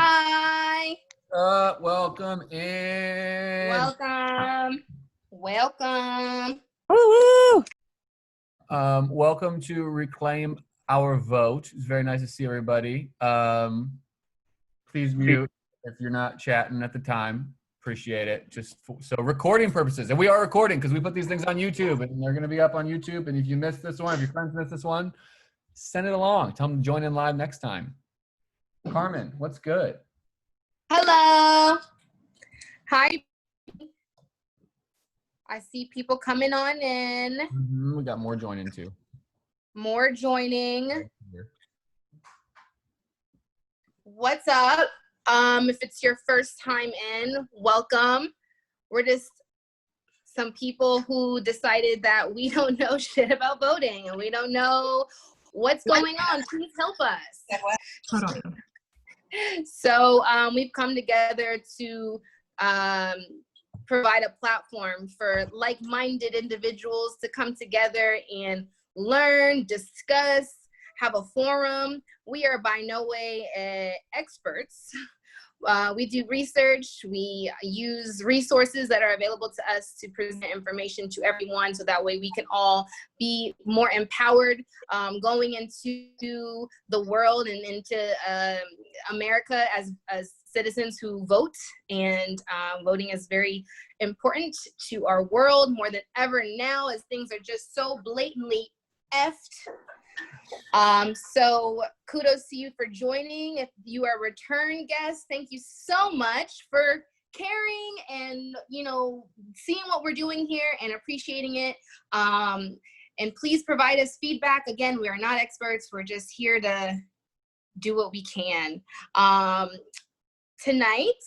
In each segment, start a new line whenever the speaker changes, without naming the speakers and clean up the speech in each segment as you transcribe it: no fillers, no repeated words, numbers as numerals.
Hi.
Welcome in.
Welcome.
Woo-woo.
Welcome to Reclaim Our Vote. It's very nice to see everybody. Please mute if you're not chatting at the time. Appreciate it. So recording purposes, and we are recording because we put these things on YouTube, and they're going to be up on YouTube. And if you missed this one, if your friends missed this one, send it along. Tell them to join in live next time. Carmen, what's good?
Hello. Hi. I see people coming on in.
We got more joining too.
More joining. What's up? If it's your first time in, welcome. We're just some people who decided that we don't know shit about voting and we don't know what's going on. Please help us.
Hold on.
So we've come together to provide a platform for like-minded individuals to come together and learn, discuss, have a forum. We are by no way experts. We do research. We use resources that are available to us to present information to everyone, so that way we can all be more empowered going into the world and into America as citizens who vote. And voting is very important to our world more than ever now, as things are just so blatantly effed. So kudos to you for joining. If you are a return guest, thank you so much for caring and, you know, seeing what we're doing here and appreciating it. And please provide us feedback. Again, we are not experts. We're just here to do what we can. Tonight,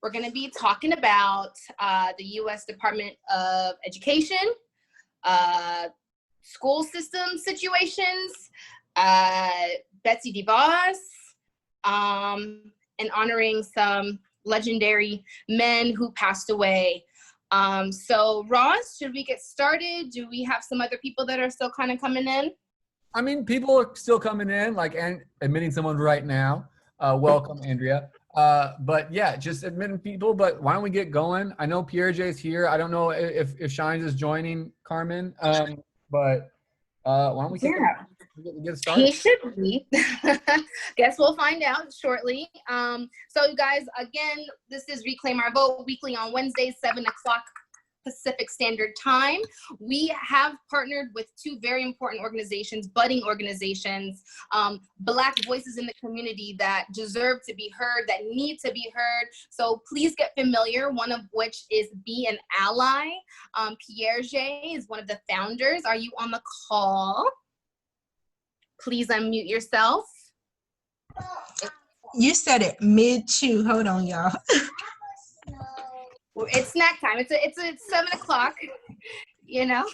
we're going to be talking about the US Department of Education, school system situations, Betsy DeVos, and honoring some legendary men who passed away. So Ross, should we get started? Do we have some other people that are still kind of coming in?
I mean, people are still coming in, like, and admitting someone right now. Welcome, Andrea. But yeah, just admitting people, but why don't we get going? I know Pierre J is here. I don't know if Shines is joining, Carmen. But why don't we get started?
He should be. Guess we'll find out shortly. So you guys, again, this is Reclaim Our Vote weekly on Wednesdays, 7 o'clock Pacific Standard Time. We have partnered with two very important organizations, budding organizations, Black voices in the community that deserve to be heard, that need to be heard. So please get familiar, one of which is Be an Ally. Pierre J is one of the founders. Are you on the call? Please unmute yourself.
You said it mid-chew. Hold on, y'all.
It's snack time. It's 7 o'clock, you know?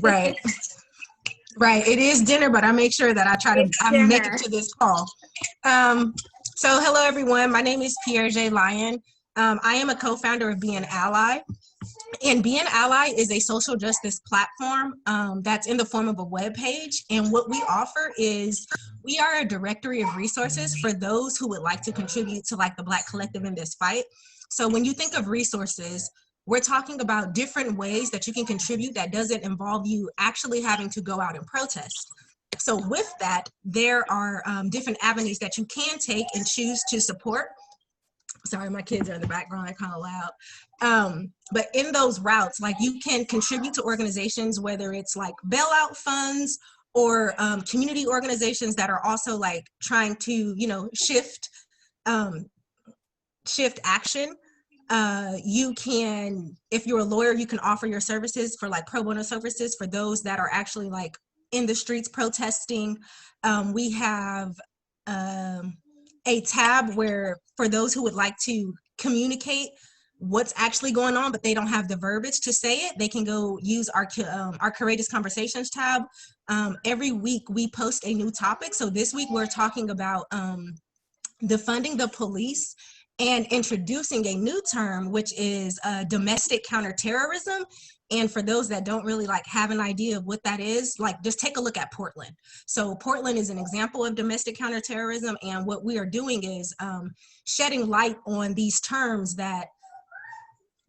Right. Right. It is dinner, but I make sure that I make it to this call. So hello, everyone. My name is Pierre J. Lyon. I am a co-founder of Be an Ally. And Be an Ally is a social justice platform that's in the form of a web page. And what we offer is we are a directory of resources for those who would like to contribute to like the Black collective in this fight. So when you think of resources, we're talking about different ways that you can contribute that doesn't involve you actually having to go out and protest. So with that, there are different avenues that you can take and choose to support. Sorry, my kids are in the background, they're kind of loud. But in those routes, like you can contribute to organizations, whether it's like bailout funds or community organizations that are also like trying to, you know, shift action. You can, if you're a lawyer, you can offer your services for like pro bono services for those that are actually like in the streets protesting. We have a tab where for those who would like to communicate what's actually going on, but they don't have the verbiage to say it, they can go use our Courageous Conversations tab. Every week we post a new topic. So this week we're talking about defunding the police and introducing a new term, which is domestic counterterrorism. And for those that don't really like have an idea of what that is, like just take a look at Portland. So Portland is an example of domestic counterterrorism. And what we are doing is shedding light on these terms that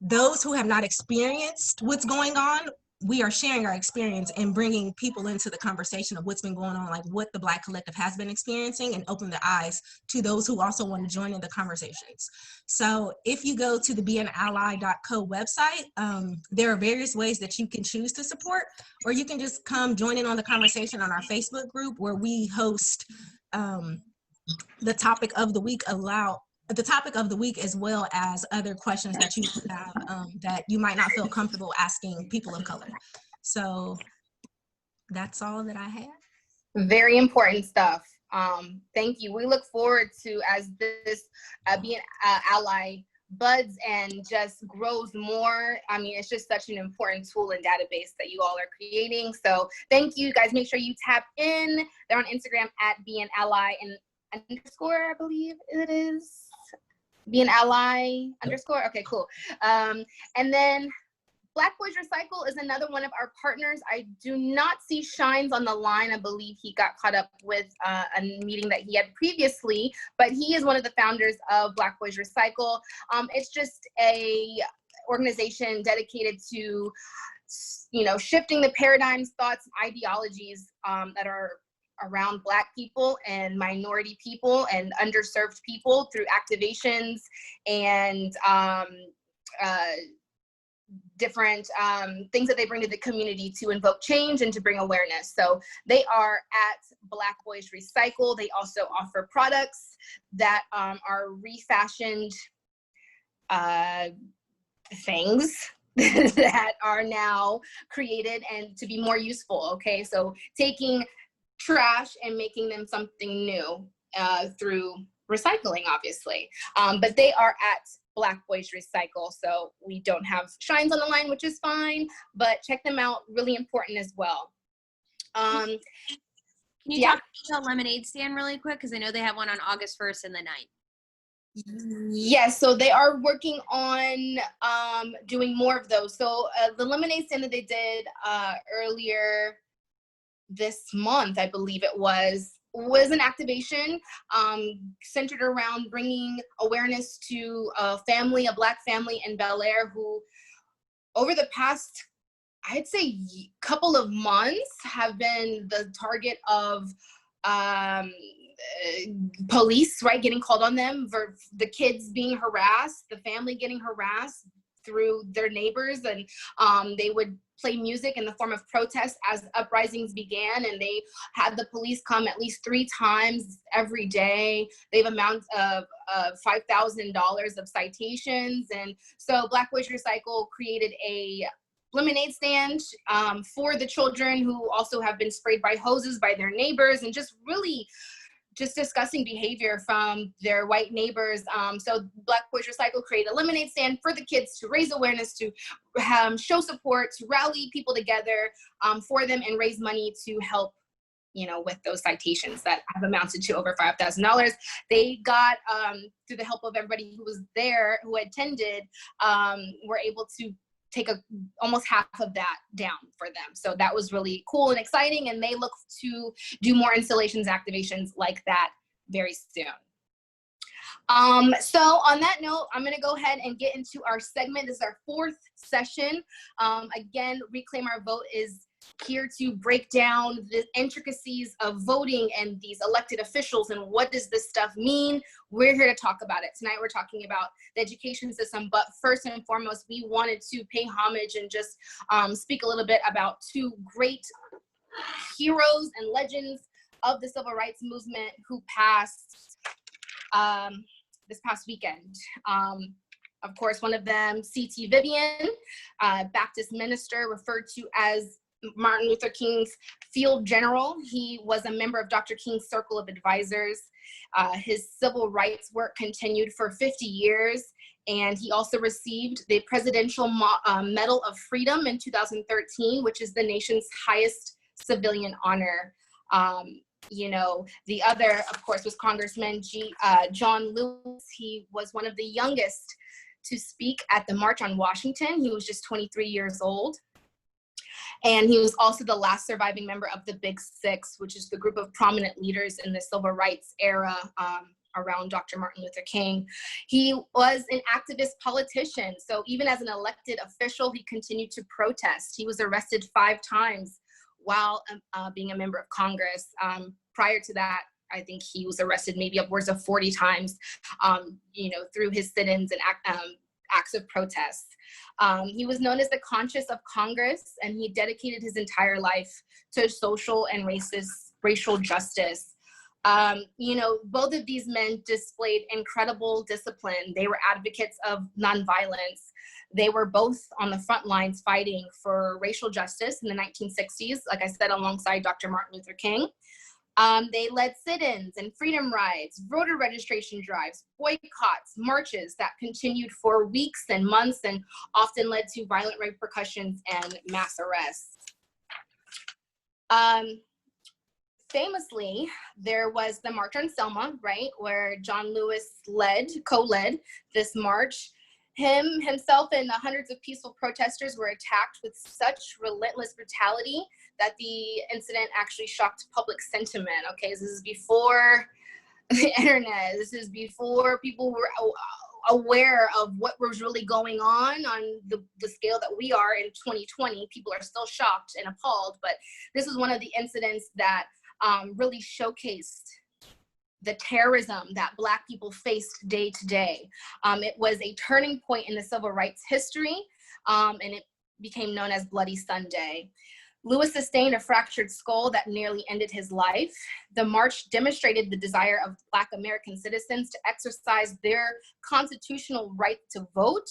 those who have not experienced what's going on, we are sharing our experience and bringing people into the conversation of what's been going on, like what the Black collective has been experiencing, and open the eyes to those who also want to join in the conversations. So if you go to the beanally.co website, there are various ways that you can choose to support, or you can just come join in on the conversation on our Facebook group, where we host the topic of the week as well as other questions that you have that you might not feel comfortable asking people of color. So that's all that I have.
Very important stuff. Thank you. We look forward to, as this Be an Ally buds and just grows more. I mean, it's just such an important tool and database that you all are creating. So thank you guys. Make sure you tap in. They're on Instagram at Be an Ally and _ I believe it is. Be an Ally _ okay, cool. And then Black Boys Recycle is another one of our partners. I do not see Shines on the line. I believe he got caught up with a meeting that he had previously, but he is one of the founders of Black Boys Recycle. It's just a organization dedicated to, you know, shifting the paradigms, thoughts, and ideologies that are around Black people and minority people and underserved people through activations and different things that they bring to the community to invoke change and to bring awareness. So they are at Black Boys Recycle. They also offer products that are refashioned things that are now created and to be more useful. Okay, so taking trash and making them something new through recycling, obviously. But they are at Black Boys Recycle, so we don't have Shines on the line, which is fine, but check them out, really important as well.
Can you talk about Lemonade Stand really quick? Because I know they have one on August 1st and the 9th.
Yes, so they are working on doing more of those. So the Lemonade Stand that they did earlier this month, I believe it was an activation centered around bringing awareness to a Black family in Bel Air who over the past, I'd say, couple of months have been the target of police, right, getting called on them, for the kids being harassed, the family getting harassed through their neighbors, and they would play music in the form of protest as uprisings began, and they had the police come at least 3 times every day. They've amounted of $5,000 of citations, and so Black Boys Recycle created a lemonade stand for the children who also have been sprayed by hoses by their neighbors, and just really just discussing behavior from their white neighbors. So Black Boys Recycle created a lemonade stand for the kids to raise awareness, to show support, to rally people together for them and raise money to help, you know, with those citations that have amounted to over $5,000. They got, through the help of everybody who was there, who attended, were able to take almost half of that down for them. So that was really cool and exciting, and they look to do more installations, activations like that very soon. So on that note, I'm gonna go ahead and get into our segment. This is our 4th session. Again, Reclaim Our Vote is here to break down the intricacies of voting and these elected officials and what does this stuff mean. We're here to talk about it. Tonight we're talking about the education system, but first and foremost, we wanted to pay homage and just speak a little bit about 2 great heroes and legends of the civil rights movement who passed this past weekend. Of course, one of them, C.T. Vivian, Baptist minister, referred to as Martin Luther King's field general. He was a member of Dr. King's circle of advisors. His civil rights work continued for 50 years, and he also received the Presidential Medal of Freedom in 2013, which is the nation's highest civilian honor. You know, the other, of course, was Congressman John Lewis. He was one of the youngest to speak at the March on Washington. He was just 23 years old. And he was also the last surviving member of the Big Six, which is the group of prominent leaders in the civil rights era around Dr. Martin Luther King. He was an activist politician. So even as an elected official, he continued to protest. He was arrested 5 times while being a member of Congress. Prior to that, I think he was arrested maybe upwards of 40 times, through his sit-ins and acts of protest. He was known as the conscience of Congress, and he dedicated his entire life to social and racial justice. Both of these men displayed incredible discipline. They were advocates of nonviolence. They were both on the front lines fighting for racial justice in the 1960s, like I said, alongside Dr. Martin Luther King. They led sit-ins and freedom rides, voter registration drives, boycotts, marches that continued for weeks and months and often led to violent repercussions and mass arrests. Famously, there was the March on Selma, right, where John Lewis co-led this march. Himself and the hundreds of peaceful protesters were attacked with such relentless brutality that the incident actually shocked public sentiment. Okay, so this is before the internet. This is before people were aware of what was really going on the scale that we are in 2020. People are still shocked and appalled, but this is one of the incidents that really showcased the terrorism that Black people faced day to day. It was a turning point in the civil rights history, and it became known as Bloody Sunday. Lewis sustained a fractured skull that nearly ended his life. The march demonstrated the desire of Black American citizens to exercise their constitutional right to vote.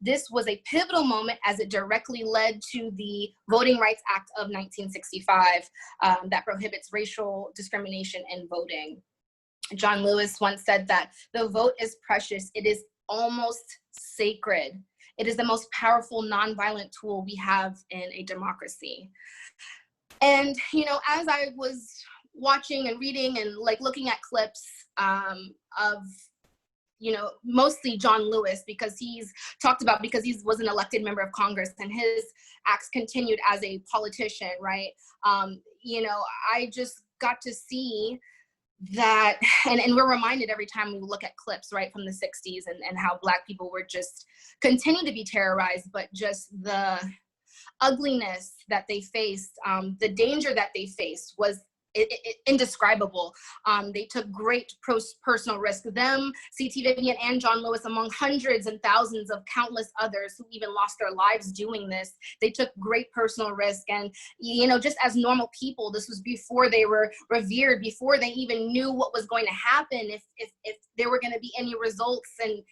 This was a pivotal moment as it directly led to the Voting Rights Act of 1965 that prohibits racial discrimination in voting. John Lewis once said that the vote is precious. It is almost sacred. It is the most powerful nonviolent tool we have in a democracy. And, as I was watching and reading and looking at clips of, mostly John Lewis, because he was an elected member of Congress and his acts continued as a politician, right? I just got to see that, and we're reminded every time we look at clips, right, from the 60s and how Black people were just continue to be terrorized, but just the ugliness that they faced, the danger that they faced was indescribable. They took great personal risk. Them, C.T. Vivian and John Lewis, among hundreds and thousands of countless others who even lost their lives doing this. They took great personal risk. And, just as normal people, this was before they were revered, before they even knew what was going to happen, if there were going to be any results, and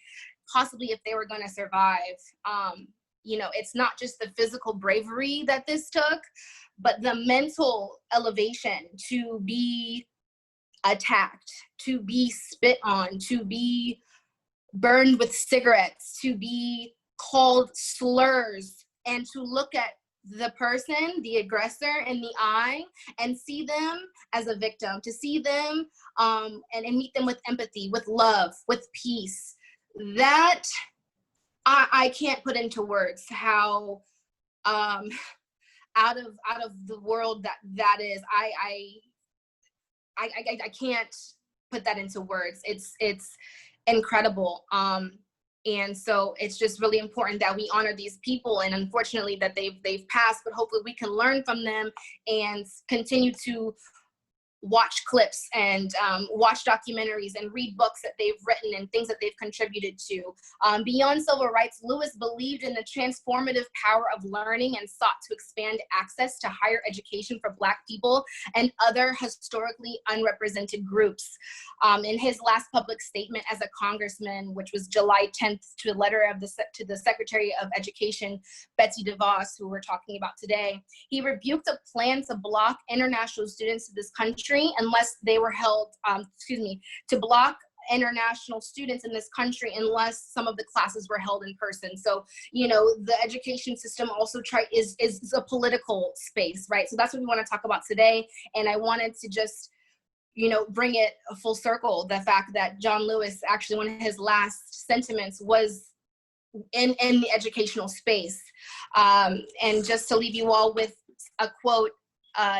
possibly if they were going to survive. It's not just the physical bravery that this took, but the mental elevation to be attacked, to be spit on, to be burned with cigarettes, to be called slurs, and to look at the person, the aggressor, in the eye and see them as a victim, to see them and meet them with empathy, with love, with peace. That I can't put into words how out of the world that is. I can't put that into words. It's incredible. And so it's just really important that we honor these people, and unfortunately that they've passed, but hopefully we can learn from them and continue to watch clips and watch documentaries and read books that they've written and things that they've contributed to. Beyond civil rights, Lewis believed in the transformative power of learning and sought to expand access to higher education for Black people and other historically unrepresented groups. In his last public statement as a congressman, which was July 10th, to a letter to the Secretary of Education, Betsy DeVos, who we're talking about today, he rebuked a plan to block international students to this country unless they were held, to block international students in this country unless some of the classes were held in person. So, the education system also is a political space, right? So that's what we want to talk about today. And I wanted to just, bring it a full circle, the fact that John Lewis, actually one of his last sentiments was in the educational space. And just to leave you all with a quote.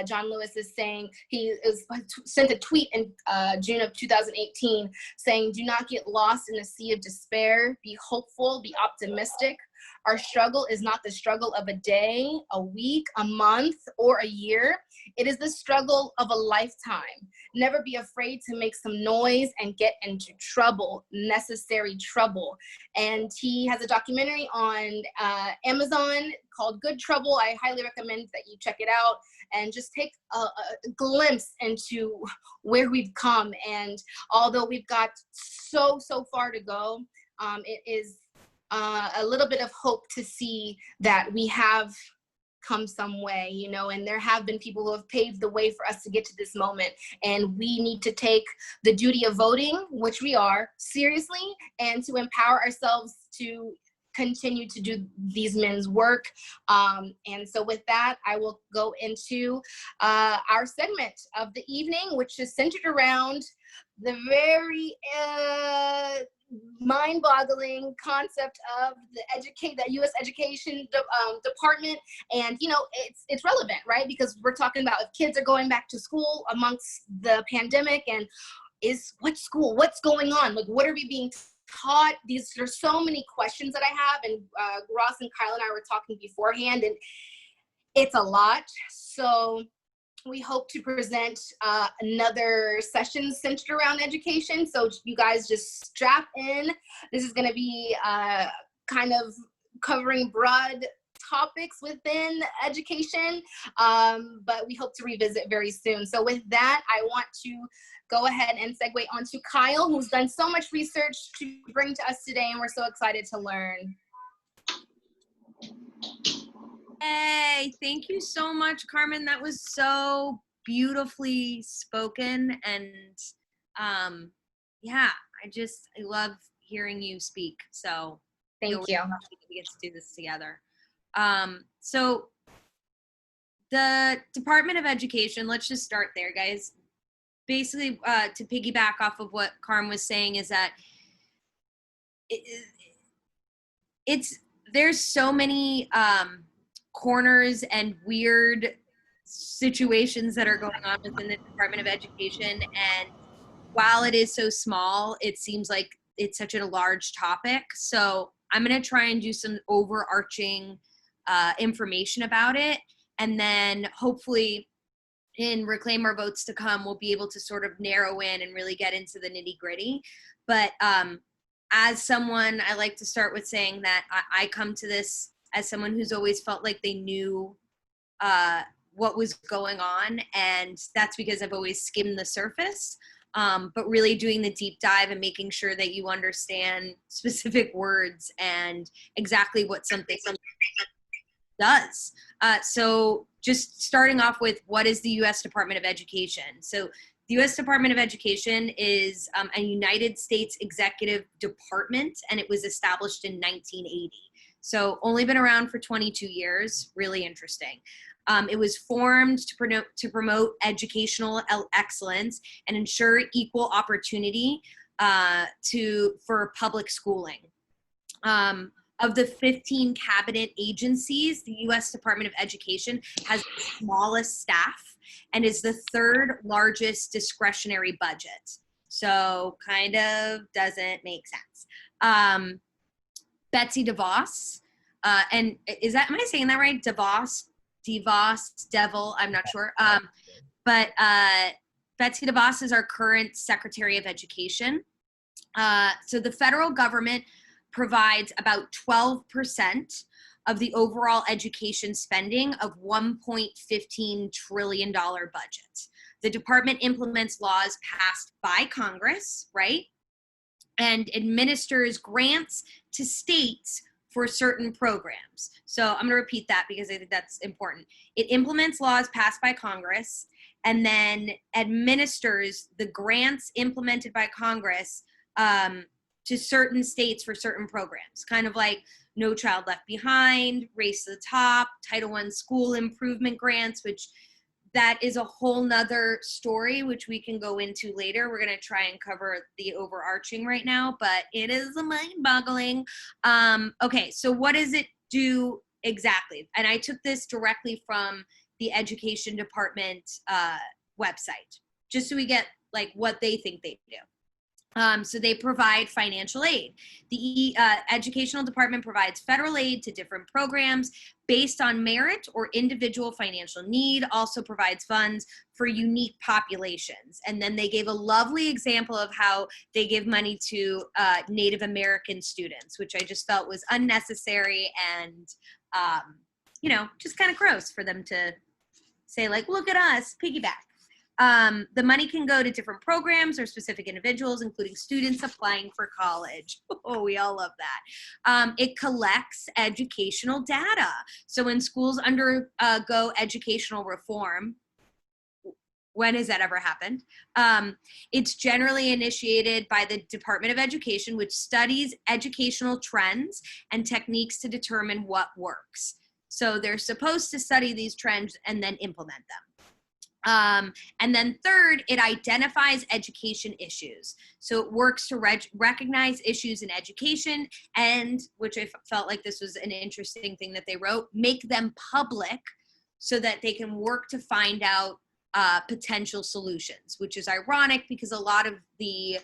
John Lewis is saying, sent a tweet in June of 2018 saying, "Do not get lost in the sea of despair. Be hopeful, be optimistic. Our struggle is not the struggle of a day, a week, a month, or a year. It is the struggle of a lifetime. Never be afraid to make some noise and get into trouble, necessary trouble." And he has a documentary on Amazon called Good Trouble. I highly recommend that you check it out and just take a glimpse into where we've come. And although we've got so far to go, it is a little bit of hope to see that we have come some way, you know, and there have been people who have paved the way for us to get to this moment. And we need to take the duty of voting, which we are, seriously, and to empower ourselves to continue to do these men's work. And so with that, I will go into our segment of the evening, which is centered around the very mind-boggling concept of the U.S. Education Department. And you know, it's relevant, right? Because we're talking about if kids are going back to school amongst the pandemic, and what school, what's going on, like what are we being taught? There's so many questions that I have, and Ross and Kyle and I were talking beforehand, and it's a lot. So we hope to present another session centered around education. So you guys just strap in. This is going to be kind of covering broad topics within education, but we hope to revisit very soon. So with that, I want to go ahead and segue onto Kyle, who's done so much research to bring to us today, and we're so excited to learn.
Hey, thank you so much, Carmen. That was so beautifully spoken. And yeah, I love hearing you speak. So
Thank you.
We get to do this together. So the Department of Education, let's just start there, guys. Basically, to piggyback off of what Carmen was saying, is that there's so many corners and weird situations that are going on within the Department of Education. And while it is so small, it seems like it's such a large topic. So I'm going to try and do some overarching information about it. And then hopefully in Reclaim Our Votes to come, we'll be able to sort of narrow in and really get into the nitty gritty. But as someone, I like to start with saying that I come to this as someone who's always felt like they knew what was going on. And that's because I've always skimmed the surface, but really doing the deep dive and making sure that you understand specific words and exactly what something does. So just starting off with, what is the U.S. Department of Education? So the U.S. Department of Education is a United States executive department, and it was established in 1980. So only been around for 22 years, really interesting. It was formed to promote educational excellence and ensure equal opportunity for public schooling. Of the 15 cabinet agencies, the U.S. Department of Education has the smallest staff and is the third largest discretionary budget. So kind of doesn't make sense. Betsy DeVos, and am I saying that right? Devil, I'm not sure. But Betsy DeVos is our current Secretary of Education. So the federal government provides about 12% of the overall education spending of $1.15 trillion budget. The department implements laws passed by Congress, right? And administers grants to states for certain programs. So I'm going to repeat that because I think that's important. It implements laws passed by Congress and then administers the grants implemented by Congress to certain states for certain programs, kind of like No Child Left Behind, Race to the Top, Title I school improvement grants, which that is a whole nother story, which we can go into later. We're going to try and cover the overarching right now, but it is mind-boggling. Okay, so what does it do exactly? And I took this directly from the education department website, just so we get like what they think they do. So they provide financial aid. The educational department provides federal aid to different programs based on merit or individual financial need, also provides funds for unique populations. And then they gave a lovely example of how they give money to Native American students, which I just felt was unnecessary and, you know, just kind of gross for them to say like, look at us, piggyback. The money can go to different programs or specific individuals, including students applying for college. Oh, we all love that. It collects educational data. So when schools undergo educational reform, when has that ever happened? It's generally initiated by the Department of Education, which studies educational trends and techniques to determine what works. So they're supposed to study these trends and then implement them. And then third, it identifies education issues. So it works to recognize issues in education and, which I felt like this was an interesting thing that they wrote, make them public so that they can work to find out potential solutions, which is ironic because a lot of the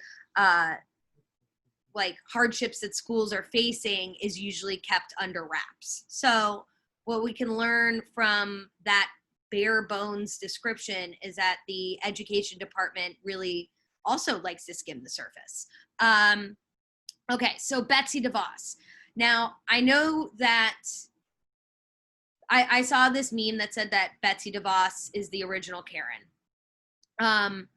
like hardships that schools are facing is usually kept under wraps. So what we can learn from that bare bones description is that the education department really also likes to skim the surface. Okay, so Betsy DeVos. Now, I know that I saw this meme that said that Betsy DeVos is the original Karen.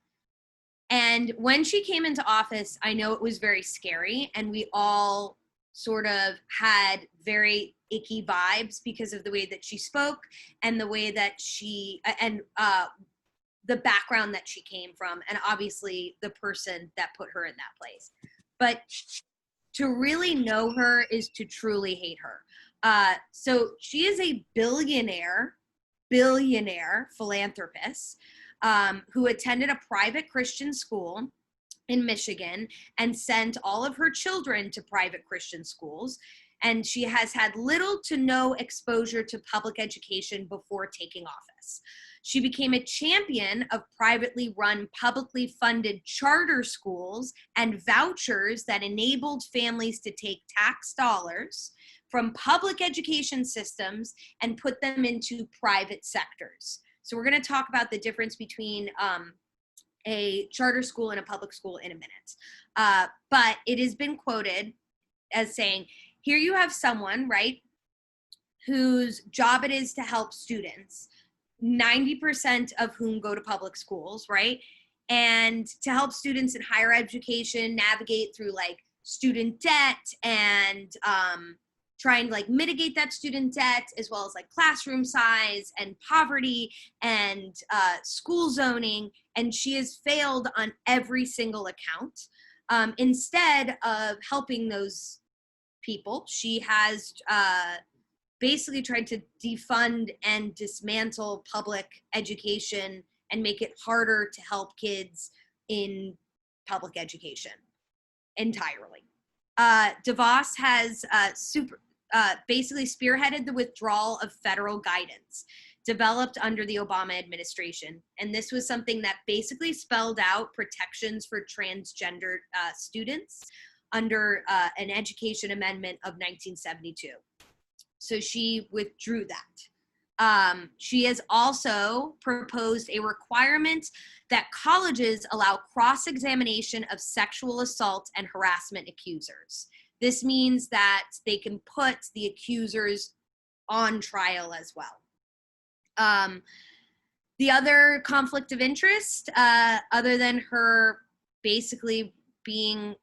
And when she came into office, I know it was very scary, and we all sort of had very icky vibes because of the way that she spoke and the way that she, and the background that she came from, and obviously the person that put her in that place. But to really know her is to truly hate her. So she is a billionaire philanthropist who attended a private Christian school in Michigan and sent all of her children to private Christian schools. And she has had little to no exposure to public education before taking office. She became a champion of privately run, publicly funded charter schools and vouchers that enabled families to take tax dollars from public education systems and put them into private sectors. So we're going to talk about the difference between a charter school and a public school in a minute. But it has been quoted as saying, here you have someone, right, whose job it is to help students, 90% of whom go to public schools, right? And to help students in higher education navigate through like student debt and try and like mitigate that student debt, as well as like classroom size and poverty and school zoning. And she has failed on every single account. Instead of helping those people, she has basically tried to defund and dismantle public education and make it harder to help kids in public education entirely. DeVos has basically spearheaded the withdrawal of federal guidance developed under the Obama administration. And this was something that basically spelled out protections for transgender students under an education amendment of 1972. So she withdrew that. She has also proposed a requirement that colleges allow cross-examination of sexual assault and harassment accusers. This means that they can put the accusers on trial as well. The other conflict of interest, other than her basically being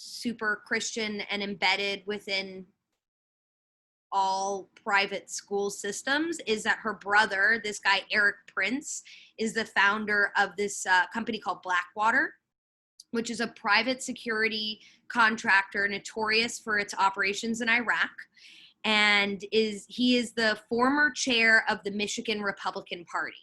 super Christian and embedded within all private school systems, is that her brother, this guy Eric Prince, is the founder of this company called Blackwater, which is a private security contractor notorious for its operations in Iraq, and he is the former chair of the Michigan Republican Party.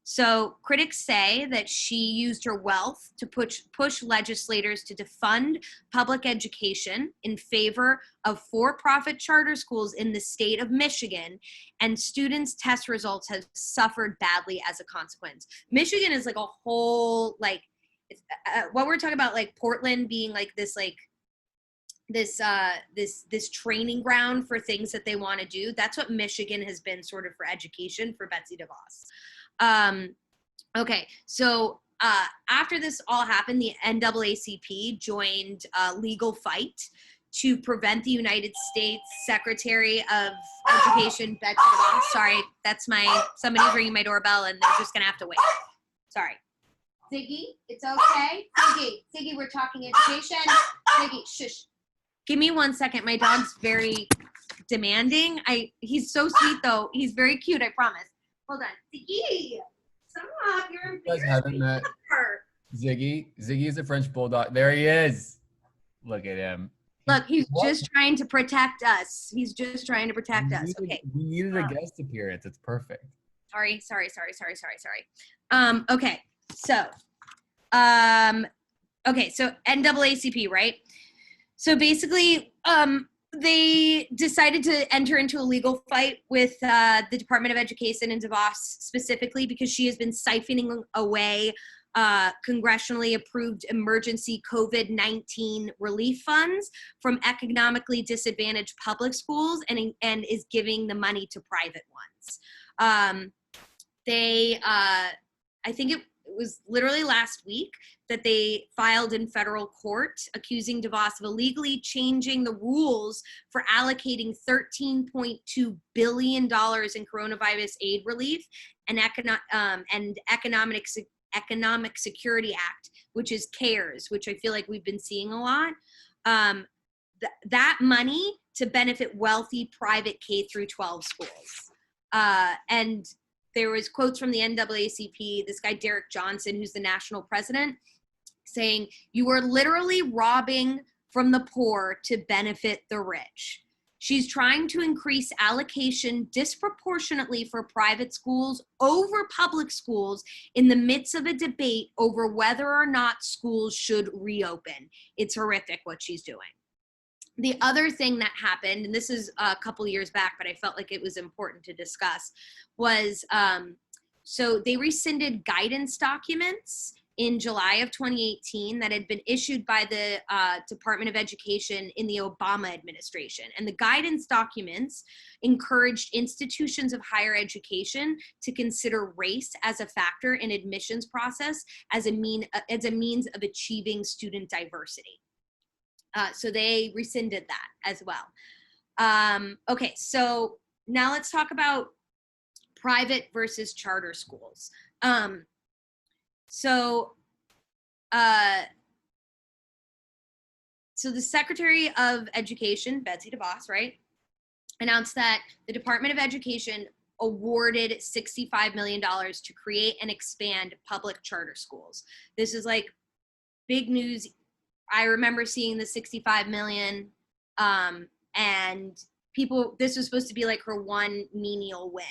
So critics say that she used her wealth to push legislators to defund public education in favor of for-profit charter schools in the state of Michigan, and students' test results have suffered badly as a consequence. Michigan is like a whole, like, what we're talking about, like Portland being like this, like this training ground for things that they want to do. That's what Michigan has been sort of for education for Betsy DeVos. Okay, so after this all happened, the NAACP joined a legal fight to prevent the United States Secretary of Education, Betsy DeVos. Sorry, that's somebody's ringing my doorbell and they're just gonna have to wait. Sorry. Ziggy, it's okay. Ziggy, we're talking education. Ziggy, shush. Give me 1 second. My dog's very demanding. He's so sweet though. He's very cute, I promise. Hold on. Ziggy, stop. You're
You guys haven't met Ziggy. Ziggy is a French bulldog. There he is. Look at him.
Look, he's just trying to protect us. He's just trying to protect us. Okay.
We needed a guest appearance. It's perfect.
Sorry. Okay. So NAACP, right? So basically, they decided to enter into a legal fight with the Department of Education and DeVos specifically because she has been siphoning away congressionally approved emergency COVID-19 relief funds from economically disadvantaged public schools and is giving the money to private ones. I think it was literally last week that they filed in federal court accusing DeVos of illegally changing the rules for allocating $13.2 billion in coronavirus aid relief and Economic Security Act, which is CARES, which I feel like we've been seeing a lot. That money to benefit wealthy private K-12 schools. And there was quotes from the NAACP, this guy, Derek Johnson, who's the national president, saying, "You are literally robbing from the poor to benefit the rich." She's trying to increase allocation disproportionately for private schools over public schools in the midst of a debate over whether or not schools should reopen. It's horrific what she's doing. The other thing that happened, and this is a couple years back, but I felt like it was important to discuss, was so they rescinded guidance documents in July of 2018 that had been issued by the Department of Education in the Obama administration. And the guidance documents encouraged institutions of higher education to consider race as a factor in admissions process as a means of achieving student diversity. So they rescinded that as well. Okay, so now let's talk about private versus charter schools. So the Secretary of Education, Betsy DeVos, right, announced that the Department of Education awarded $65 million to create and expand public charter schools. This is like big news. I remember seeing the $65 million, and this was supposed to be like her one menial win.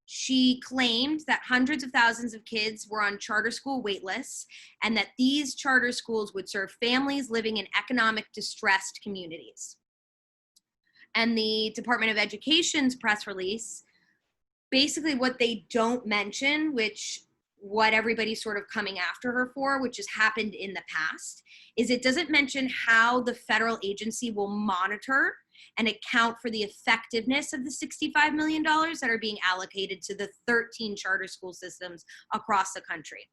She claimed that hundreds of thousands of kids were on charter school wait lists and that these charter schools would serve families living in economic distressed communities. And the Department of Education's press release, basically what they don't mention, what everybody's sort of coming after her for, which has happened in the past, is it doesn't mention how the federal agency will monitor and account for the effectiveness of the $65 million that are being allocated to the 13 charter school systems across the country.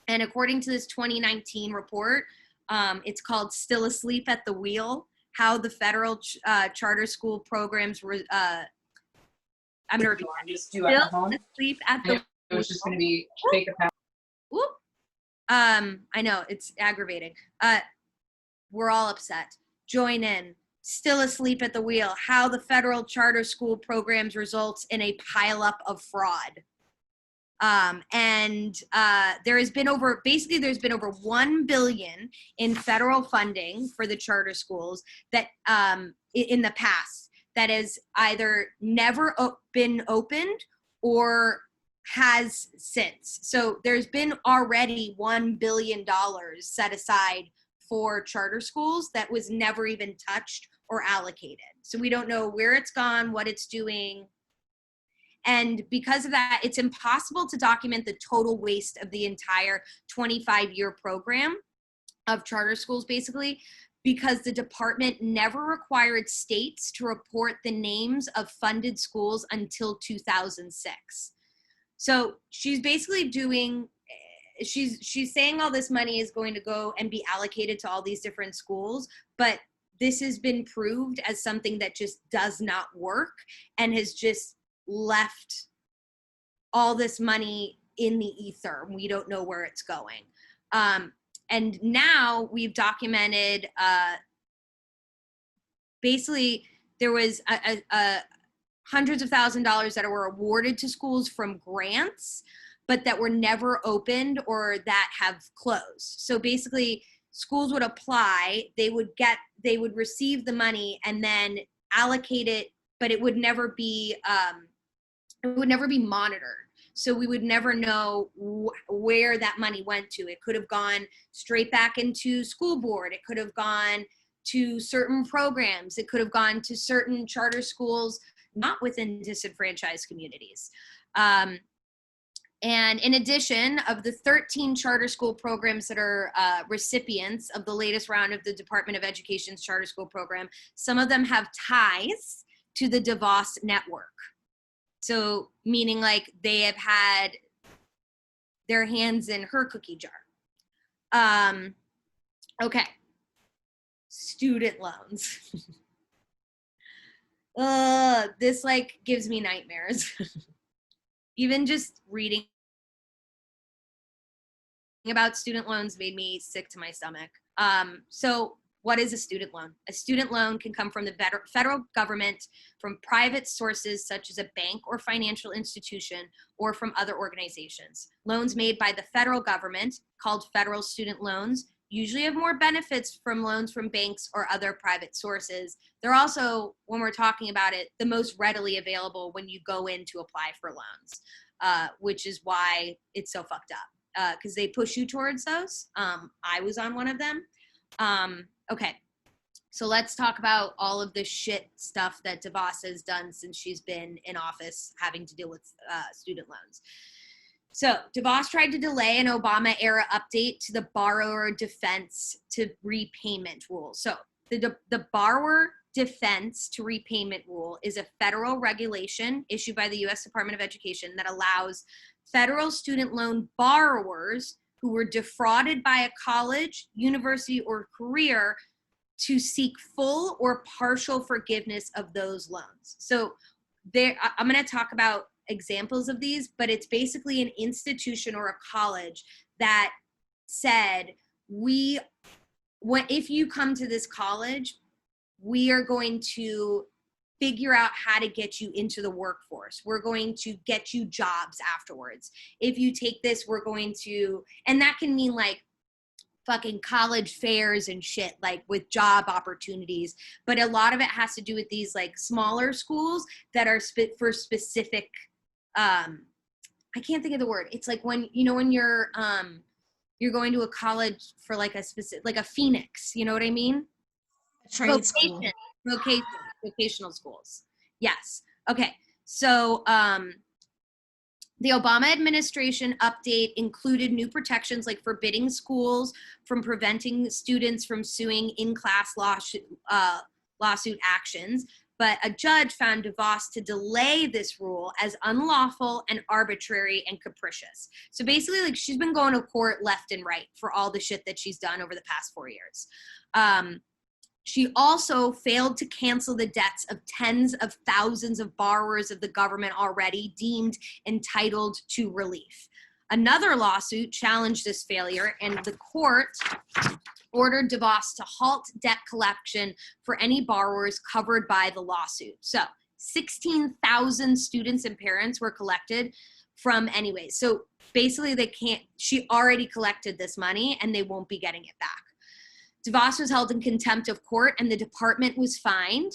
And according to this 2019 report, it's called Still Asleep at the Wheel, how the federal charter school programs were, I'm gonna repeat that.
Just do it at home.
Asleep at the
It was just gonna be fake account.
Whoop. I know, it's aggravating. We're all upset. Join in. Still asleep at the wheel. How the federal charter school programs results in a pileup of fraud. There's been over $1 billion in federal funding for the charter schools that in the past that has either never been opened or has since. So there's been already $1 billion set aside for charter schools that was never even touched or allocated. So we don't know where it's gone, what it's doing. And because of that, it's impossible to document the total waste of the entire 25-year program of charter schools, basically, because the department never required states to report the names of funded schools until 2006. So she's basically doing, she's saying all this money is going to go and be allocated to all these different schools, but this has been proved as something that just does not work and has just left all this money in the ether. We don't know where it's going. And now we've documented, basically there was hundreds of thousands of dollars that were awarded to schools from grants, but that were never opened or that have closed. So basically schools would apply, they would receive the money and then allocate it, but it would never be monitored. So we would never know where that money went to. It could have gone straight back into school board. It could have gone to certain programs. It could have gone to certain charter schools, not within disenfranchised communities. And in addition, of the 13 charter school programs that are recipients of the latest round of the Department of Education's charter school program, some of them have ties to the DeVos network. So meaning like they have had their hands in her cookie jar. Okay, student loans. This like gives me nightmares. Even just reading about student loans made me sick to my stomach. So what is a student loan? A student loan can come from the federal government, from private sources such as a bank or financial institution, or from other organizations. Loans made by the federal government, called federal student loans, usually have more benefits from loans from banks or other private sources. They're also, when we're talking about it, the most readily available when you go in to apply for loans, which is why it's so fucked up, because they push you towards those. I was on one of them. Okay, so let's talk about all of the shit stuff that DeVos has done since she's been in office having to deal with student loans. So DeVos tried to delay an Obama-era update to the borrower defense to repayment rule. So the borrower defense to repayment rule is a federal regulation issued by the US Department of Education that allows federal student loan borrowers who were defrauded by a college, university, or career to seek full or partial forgiveness of those loans. So I'm going to talk about examples of these, but it's basically an institution or a college that said, if you come to this college, we are going to figure out how to get you into the workforce. We're going to get you jobs afterwards. If you take this, we're going to, and that can mean like fucking college fairs and shit, like with job opportunities. But a lot of it has to do with these like smaller schools that are for specific, I can't think of the word. It's like when, you know, when you're going to a college for like a specific, like a Phoenix, you know what I mean?
Trade school.
Vocational schools. Yes. Okay. So the Obama administration update included new protections like forbidding schools from preventing students from suing in-class lawsuit actions. But a judge found DeVos to delay this rule as unlawful and arbitrary and capricious. So basically, like, she's been going to court left and right for all the shit that she's done over the past 4 years. She also failed to cancel the debts of tens of thousands of borrowers of the government already deemed entitled to relief. Another lawsuit challenged this failure, and the court ordered DeVos to halt debt collection for any borrowers covered by the lawsuit. So 16,000 students and parents were collected from anyways. So basically she already collected this money and they won't be getting it back. DeVos was held in contempt of court and the department was fined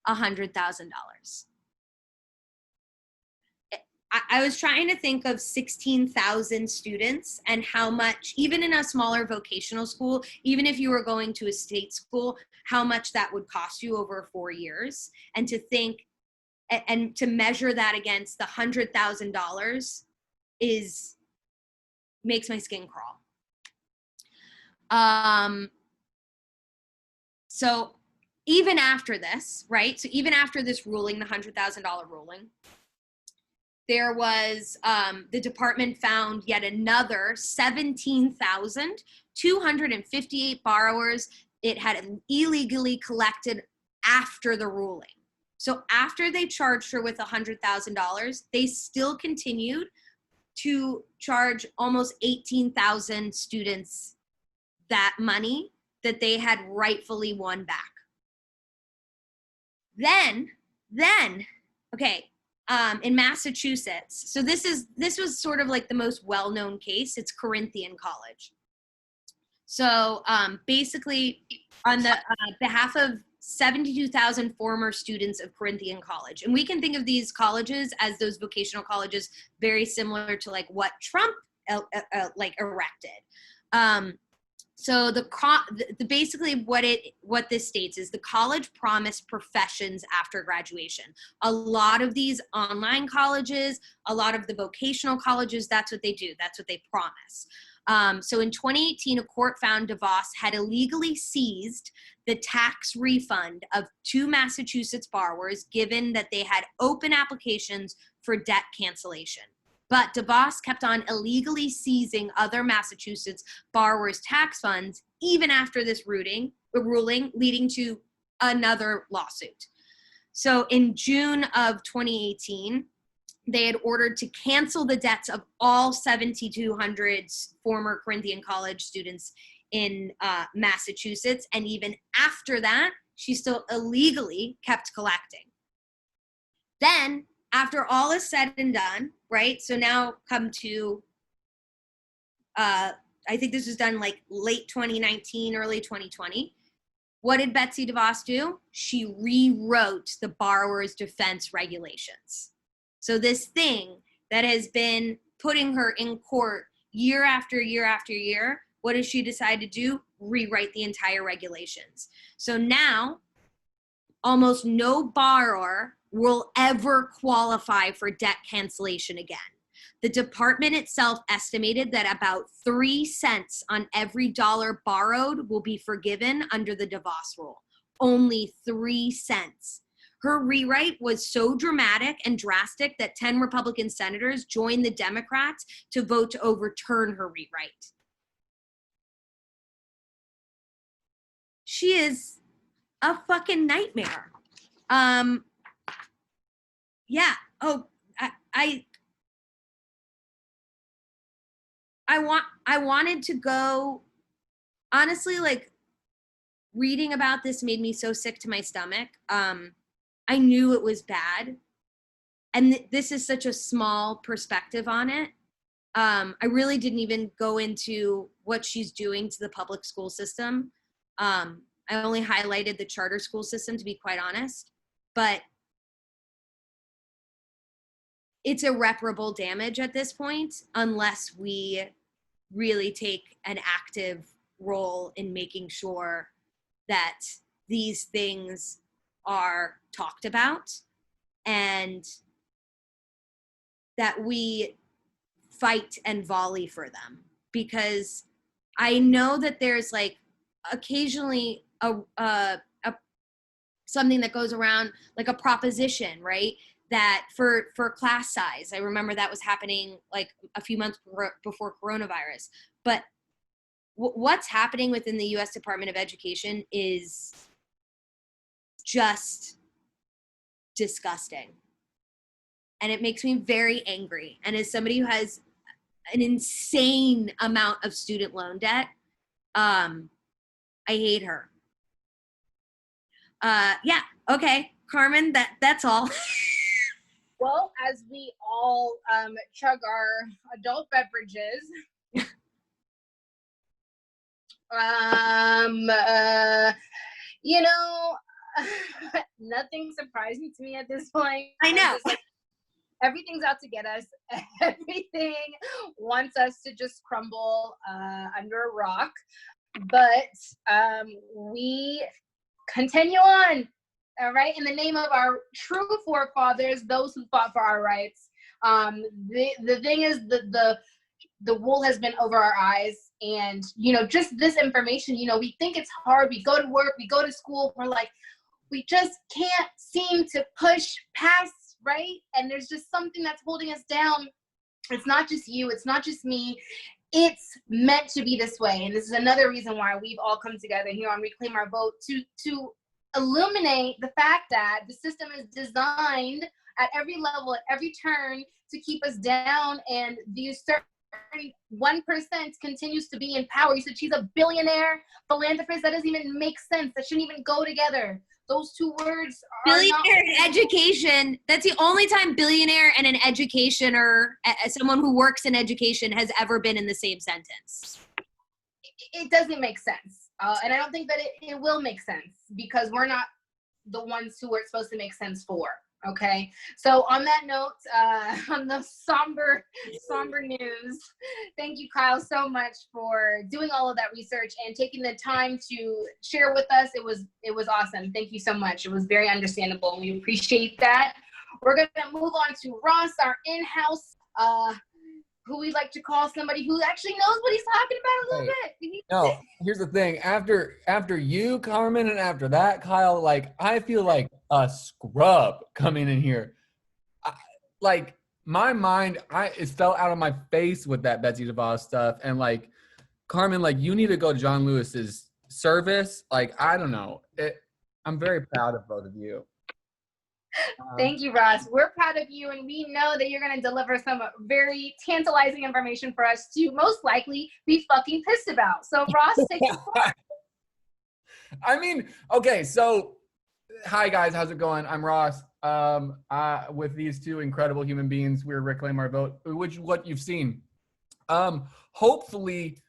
$100,000. I was trying to think of 16,000 students and how much, even in a smaller vocational school, even if you were going to a state school, how much that would cost you over 4 years. And to think and to measure that against the $100,000 makes my skin crawl. So even after this, right? So even after this ruling, the $100,000 ruling, there was, the department found yet another 17,258 borrowers it had illegally collected after the ruling. So after they charged her with $100,000, they still continued to charge almost 18,000 students that money that they had rightfully won back. Then, okay, in Massachusetts, so this was sort of like the most well-known case. It's Corinthian College. So basically, on the behalf of 72,000 former students of Corinthian College, and we can think of these colleges as those vocational colleges, very similar to like what Trump like erected. So basically what this states is the college promised professions after graduation. A lot of these online colleges, a lot of the vocational colleges, that's what they do. That's what they promise. So in 2018, a court found DeVos had illegally seized the tax refund of 2 Massachusetts borrowers, given that they had open applications for debt cancellation. But DeVos kept on illegally seizing other Massachusetts borrowers' tax funds even after this ruling, leading to another lawsuit. So in June of 2018, they had ordered to cancel the debts of all 7,200 former Corinthian College students in Massachusetts. And even after that, she still illegally kept collecting. Then, after all is said and done, right? So now come to, I think this was done like late 2019, early 2020. What did Betsy DeVos do? She rewrote the borrower's defense regulations. So this thing that has been putting her in court year after year after year, what does she decide to do? Rewrite the entire regulations. So now, almost no borrower will ever qualify for debt cancellation again. The department itself estimated that about 3 cents on every dollar borrowed will be forgiven under the DeVos rule. Only 3 cents. Her rewrite was so dramatic and drastic that 10 Republican senators joined the Democrats to vote to overturn her rewrite. She is a fucking nightmare. Yeah. Oh, I wanted to go, honestly, like reading about this made me so sick to my stomach. I knew it was bad. And this is such a small perspective on it. I really didn't even go into what she's doing to the public school system. I only highlighted the charter school system, to be quite honest. But it's irreparable damage at this point unless we really take an active role in making sure that these things are talked about and that we fight and volley for them. Because I know that there's like occasionally something that goes around like a proposition, right? That for class size, I remember that was happening like a few months before coronavirus. But what's happening within the US Department of Education is just disgusting. And it makes me very angry. And as somebody who has an insane amount of student loan debt, I hate her. Yeah, okay, Carmen, that's all.
Well, as we all chug our adult beverages, you know, nothing surprising to me at this point.
I know.
Everything's out to get us. Everything wants us to just crumble under a rock. But we continue on, all right, in the name of our true forefathers, those who fought for our rights. The thing is, the wool has been over our eyes, and just this information, we think it's hard. We go to work, we go to school, we're like, we just can't seem to push past, right? And there's just something that's holding us down. It's not just you, it's not just me. It's meant to be this way. And this is another reason why we've all come together here on Reclaim Our Vote to illuminate the fact that the system is designed at every level, at every turn, to keep us down, and these certain 1% continues to be in power. You said she's a billionaire philanthropist. That doesn't even make sense. That shouldn't even go together. Those two words are
billionaire and education. That's the only time billionaire and an education, or someone who works in education, has ever been in the same sentence.
It doesn't make sense. And I don't think that it will make sense, because we're not the ones who are supposed to make sense for. Okay, so on that note, on the somber news, thank you, Kyle, so much for doing all of that research and taking the time to share with us. It was awesome. Thank you so much. It was very understandable, and we appreciate that. We're gonna move on to Ross, our in-house, who we like to call somebody who actually knows what he's talking about a little bit.
No, here's the thing. After you, Carmen, and after that, Kyle, like, I feel like a scrub coming in here. My mind, it fell out of my face with that Betsy DeVos stuff. And like, Carmen, like, you need to go to John Lewis's service. Like, I don't know. I'm very proud of both of you.
Thank you, Ross. We're proud of you, and we know that you're going to deliver some very tantalizing information for us to most likely be fucking pissed about. So, Ross, take it forward.
I mean, okay, so hi guys, how's it going? I'm Ross. With these two incredible human beings, we're Reclaim Our Vote, which is what you've seen. Hopefully,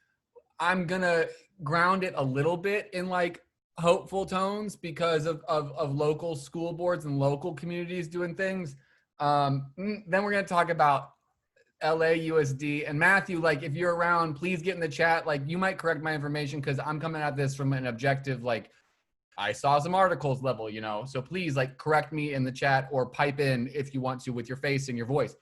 I'm gonna ground it a little bit in like hopeful tones because of local school boards and local communities doing things. Then we're going to talk about LA USD, and Matthew, like, if you're around, please get in the chat. Like, you might correct my information, because I'm coming at this from an objective, like, I saw some articles level, so please, like, correct me in the chat or pipe in if you want to with your face and your voice.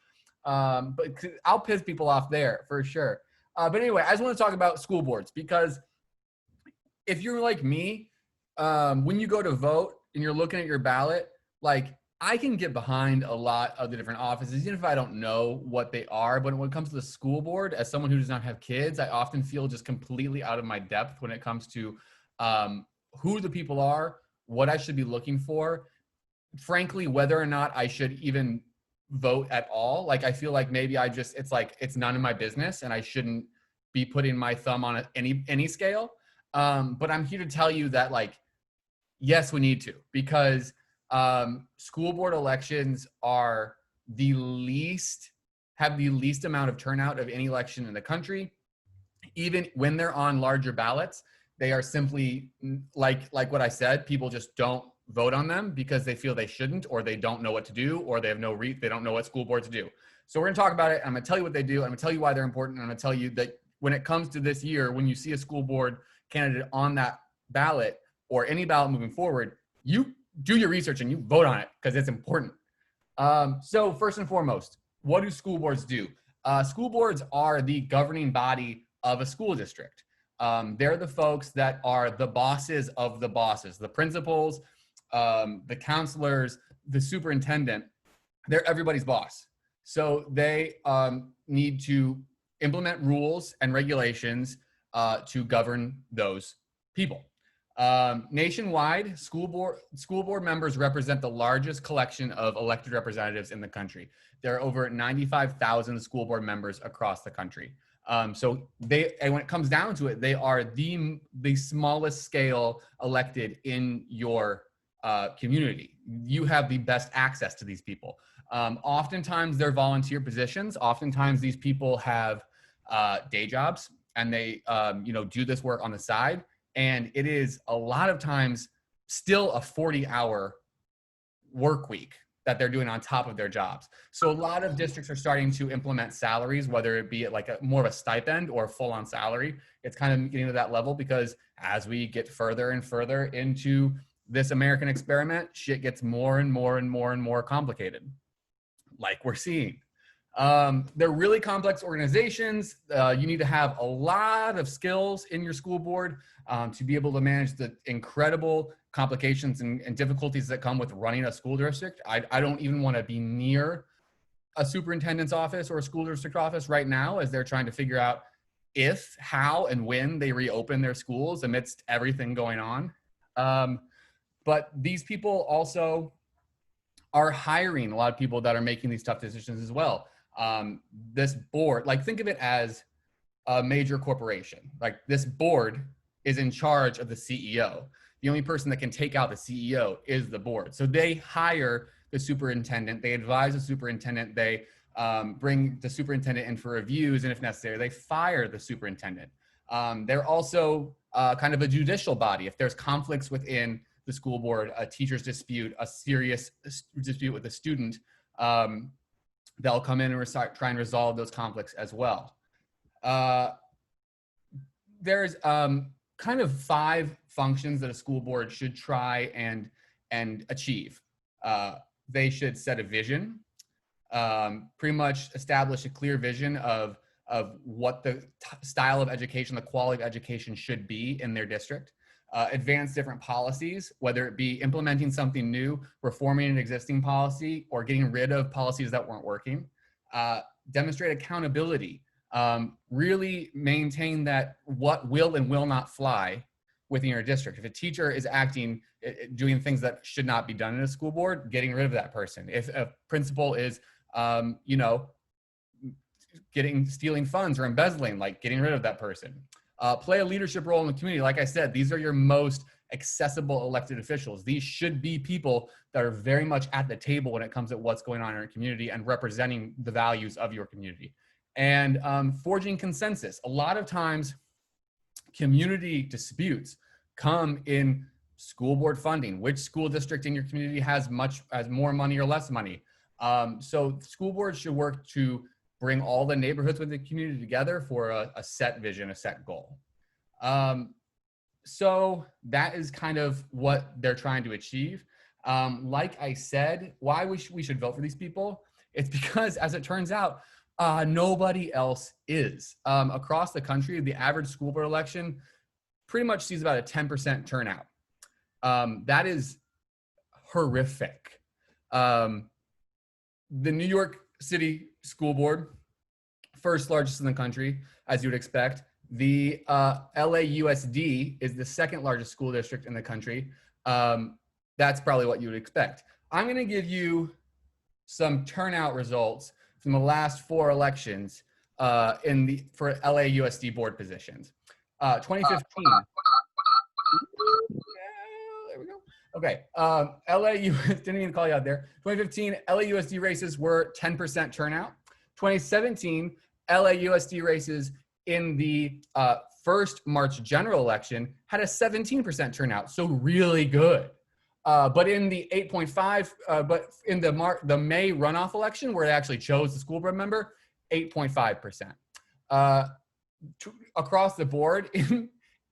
But I'll piss people off there for sure. But anyway, I just want to talk about school boards, because if you're like me, when you go to vote and you're looking at your ballot, like, I can get behind a lot of the different offices, even if I don't know what they are. But when it comes to the school board, as someone who does not have kids, I often feel just completely out of my depth when it comes to who the people are, what I should be looking for, frankly, whether or not I should even vote at all. Like, I feel like maybe it's none of my business, and I shouldn't be putting my thumb on any scale. But I'm here to tell you that, like, yes, we need to, because school board elections have the least amount of turnout of any election in the country. Even when they're on larger ballots, they are simply like what I said, people just don't vote on them because they feel they shouldn't, or they don't know what to do, or they have they don't know what school boards do. So we're gonna talk about it. I'm gonna tell you what they do. I'm gonna tell you why they're important. And I'm gonna tell you that when it comes to this year, when you see a school board candidate on that ballot, or any ballot moving forward, you do your research and you vote on it, because it's important. So first and foremost, what do school boards do? School boards are the governing body of a school district. They're the folks that are the bosses of the bosses, the principals, the counselors, the superintendent. They're everybody's boss. So they need to implement rules and regulations to govern those people. Nationwide, school board members represent the largest collection of elected representatives in the country. There are over 95,000 school board members across the country. And when it comes down to it, they are the smallest scale elected in your community. You have the best access to these people. Oftentimes they're volunteer positions. Oftentimes these people have day jobs, and they do this work on the side. And it is a lot of times still a 40-hour work week that they're doing on top of their jobs. So a lot of districts are starting to implement salaries, whether it be like more of a stipend or full on salary. It's kind of getting to that level because as we get further and further into this American experiment, shit gets more and more and more and more complicated, like we're seeing. They're really complex organizations. You need to have a lot of skills in your school board to be able to manage the incredible complications and difficulties that come with running a school district. I don't even want to be near a superintendent's office or a school district office right now as they're trying to figure out if, how, and when they reopen their schools amidst everything going on. But these people also are hiring a lot of people that are making these tough decisions as well. This board, like think of it as a major corporation. Like this board is in charge of the CEO. The only person that can take out the CEO is the board. So they hire the superintendent, they advise the superintendent, they bring the superintendent in for reviews, and if necessary, they fire the superintendent. They're also kind of a judicial body. If there's conflicts within the school board, a teacher's dispute, a serious dispute with a student, they'll come in and try and resolve those conflicts as well. There's kind of 5 functions that a school board should try and achieve. They should set a vision, pretty much establish a clear vision of what the style of education, the quality of education should be in their district. Advance different policies, whether it be implementing something new, reforming an existing policy, or getting rid of policies that weren't working. Demonstrate accountability, really maintain that what will and will not fly within your district. If a teacher is doing things that should not be done in a school board, getting rid of that person. If a principal is, stealing funds or embezzling, like getting rid of that person. Play a leadership role in the community. Like I said, these are your most accessible elected officials. These should be people that are very much at the table when it comes to what's going on in our community and representing the values of your community. And forging consensus. A lot of times, community disputes come in school board funding. Which school district in your community has more money or less money? So school boards should work to bring all the neighborhoods within the community together for a set vision, a set goal. So that is kind of what they're trying to achieve. Like I said, why we should vote for these people? It's because, as it turns out, nobody else is. Across the country, the average school board election pretty much sees about a 10% turnout. That is horrific. The New York City School Board, first largest in the country, as you would expect. The LAUSD is the second largest school district in the country. That's probably what you would expect. I'm going to give you some turnout results from the last 4 elections for LAUSD board positions. 2015. There we go. Okay. Didn't even call you out there. 2015 LAUSD races were 10% turnout. 2017 LAUSD races in the first March general election had a 17% turnout, so really good. But in the 8.5, but in the May runoff election, where they actually chose the school board member, 8.5%. Across the board,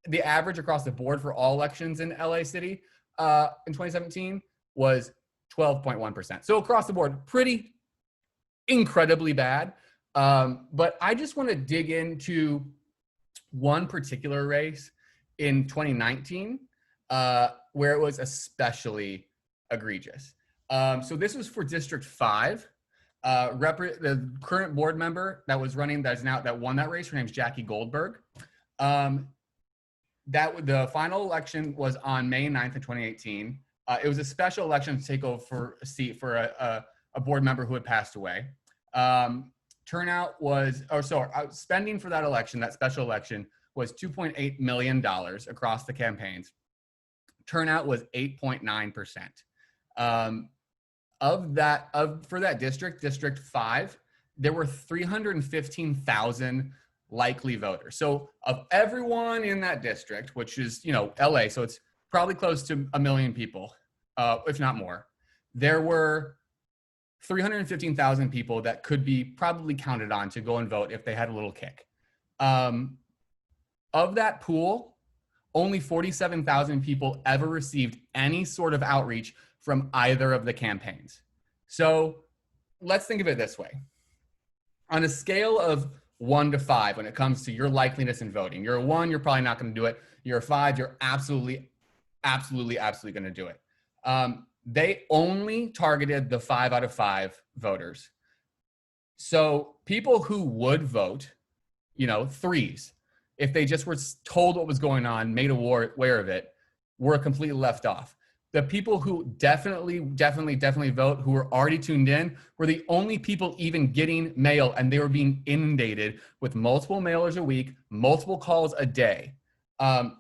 the average across the board for all elections in LA City in 2017 was 12.1%. So across the board, pretty incredibly bad. But I just want to dig into one particular race in 2019 where it was especially egregious. So this was for District 5. The current board member that was running, that won that race, her name's Jackie Goldberg. The final election was on May 9th of 2018. It was a special election to take over a seat for a board member who had passed away. Spending for that election, that special election, was $2.8 million across the campaigns. Turnout was 8.9%. For that district, District 5, there were 315,000 likely voters. So of everyone in that district, which is, LA, so it's probably close to 1 million people, if not more, there were 315,000 people that could be probably counted on to go and vote if they had a little kick. Of that pool, only 47,000 people ever received any sort of outreach from either of the campaigns. So let's think of it this way. On a scale of 1 to 5, when it comes to your likeliness in voting, you're a 1, you're probably not going to do it. You're a 5, you're absolutely going to do it. They only targeted the 5 out of 5 voters. So people who would vote, 3s, if they just were told what was going on, made aware of it, were completely left off. The people who definitely vote, who were already tuned in, were the only people even getting mail, and they were being inundated with multiple mailers a week, multiple calls a day.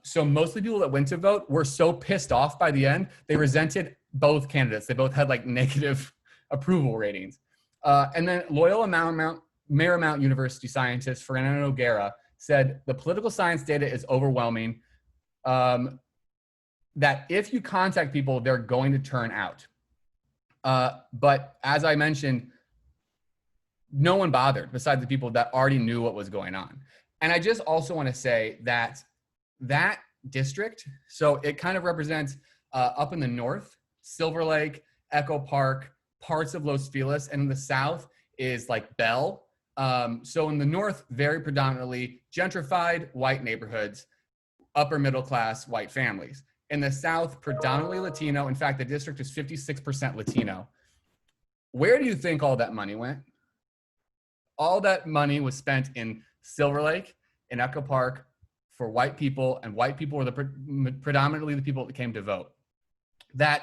So most of the people that went to vote were so pissed off by the end, they resented both candidates. They both had like negative approval ratings. And then Loyola Marymount University scientist Fernando Noguera said, the political science data is overwhelming, that if you contact people, they're going to turn out. But as I mentioned, no one bothered besides the people that already knew what was going on. And I just also want to say that that district, so it kind of represents up in the north, Silver Lake, Echo Park, parts of Los Feliz, and in the south is like Bell. So in the north, very predominantly gentrified white neighborhoods, upper middle class white families. In the south, predominantly Latino. In fact, the district is 56% Latino. Where do you think all that money went? All that money was spent in Silver Lake, in Echo Park, for white people, and white people were predominantly the people that came to vote. That,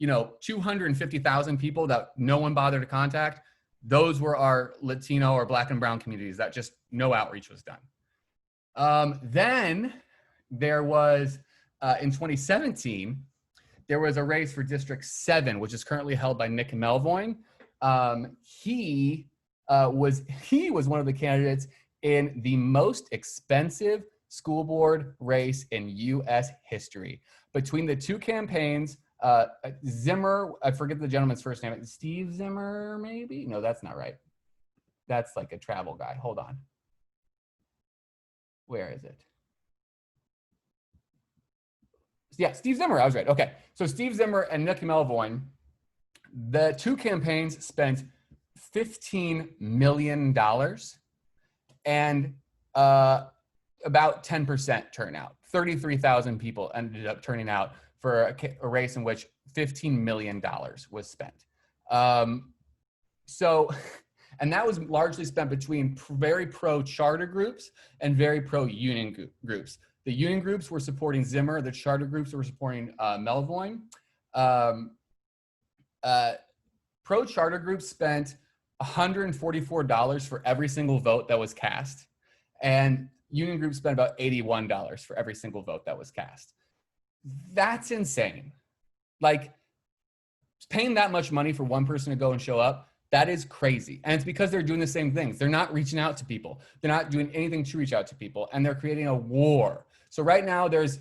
250,000 people that no one bothered to contact, those were our Latino or Black and brown communities that just no outreach was done. Then there was, in 2017, there was a race for District 7, which is currently held by Nick Melvoin. He was one of the candidates in the most expensive school board race in US history. Between the two campaigns, Zimmer, I forget the gentleman's first name, Steve Zimmer, maybe? No, that's not right. That's like a travel guy. Hold on. Where is it? Yeah, Steve Zimmer, I was right. Okay, so Steve Zimmer and Nick Melvoin, the two campaigns spent $15 million and about 10% turnout. 33,000 people ended up turning out for a race in which $15 million was spent. And that was largely spent between very pro-charter groups and very pro-union groups. The union groups were supporting Zimmer. The charter groups were supporting Melvoin. Pro-charter groups spent $144 for every single vote that was cast. And union groups spent about $81 for every single vote that was cast. That's insane. Like, paying that much money for one person to go and show up, that is crazy. And it's because they're doing the same things. They're not reaching out to people. They're not doing anything to reach out to people. And they're creating a war. So right now there's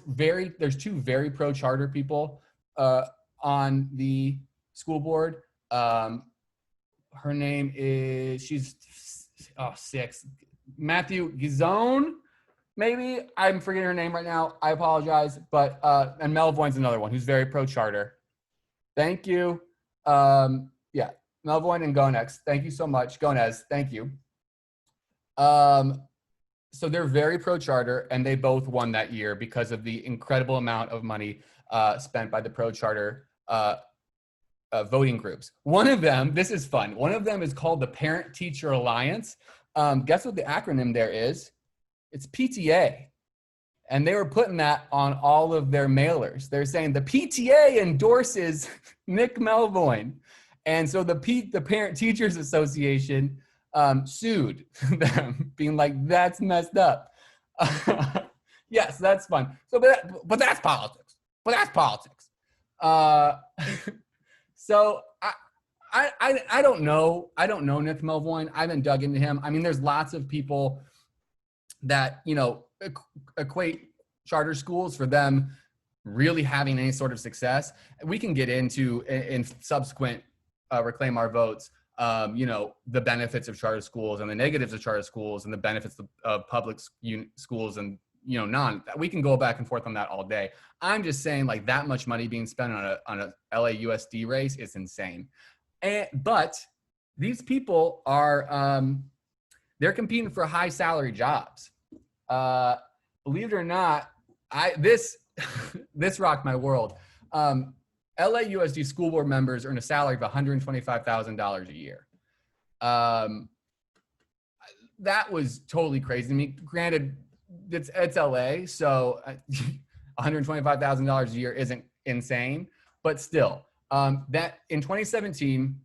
two very pro-charter people on the school board. Her name is, she's 6. Matthew Gizone, maybe. I'm forgetting her name right now. I apologize. But, and Melvoin's another one who's very pro-charter. Thank you. Yeah, Melvoin and Gonez. Thank you so much. Gonez, thank you. So they're very pro-charter, and they both won that year because of the incredible amount of money spent by the pro-charter voting groups. One of them, this is fun, one of them is called the Parent Teacher Alliance. Guess what the acronym there is? It's PTA. And they were putting that on all of their mailers. They're saying the PTA endorses Nick Melvoin. And so the Parent Teachers Association sued them, being like, that's messed up. Yes, that's fun. So, but that's politics. But that's politics. So I don't know. I don't know Nick Melvoin. I haven't dug into him. I mean, there's lots of people that, equate charter schools for them really having any sort of success. We can get into in subsequent reclaim our votes, you know, the benefits of charter schools and the negatives of charter schools and the benefits of public schools and, you know, we can go back and forth on that all day. I'm just saying, like, that much money being spent on a LAUSD race is insane. But these people are, they're competing for high salary jobs. Believe it or not, this rocked my world. LAUSD school board members earn a salary of $125,000 a year. That was totally crazy. I mean, granted, it's LA, so $125,000 a year isn't insane, but still, that in 2017,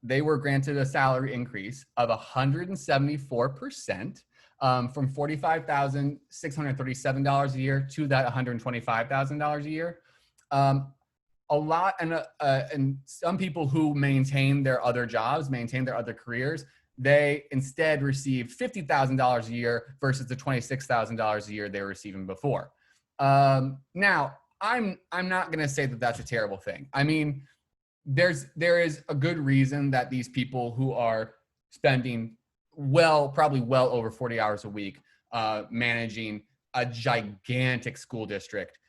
they were granted a salary increase of 174%, from $45,637 a year to that $125,000 a year. A lot, and some people who maintain their other jobs, maintain their other careers, they instead received $50,000 a year versus the $26,000 a year they were receiving before. Now, I'm not going to say that that's a terrible thing. I mean, there is a good reason that these people who are spending probably well over 40 hours a week managing a gigantic school district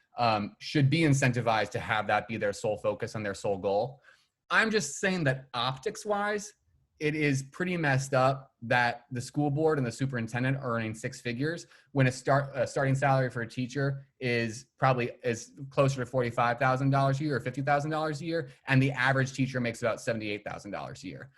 should be incentivized to have that be their sole focus and their sole goal. I'm just saying that optics-wise, it is pretty messed up that the school board and the superintendent are earning six figures when a starting salary for a teacher is closer to $45,000 a year or $50,000 a year, and the average teacher makes about $78,000 a year.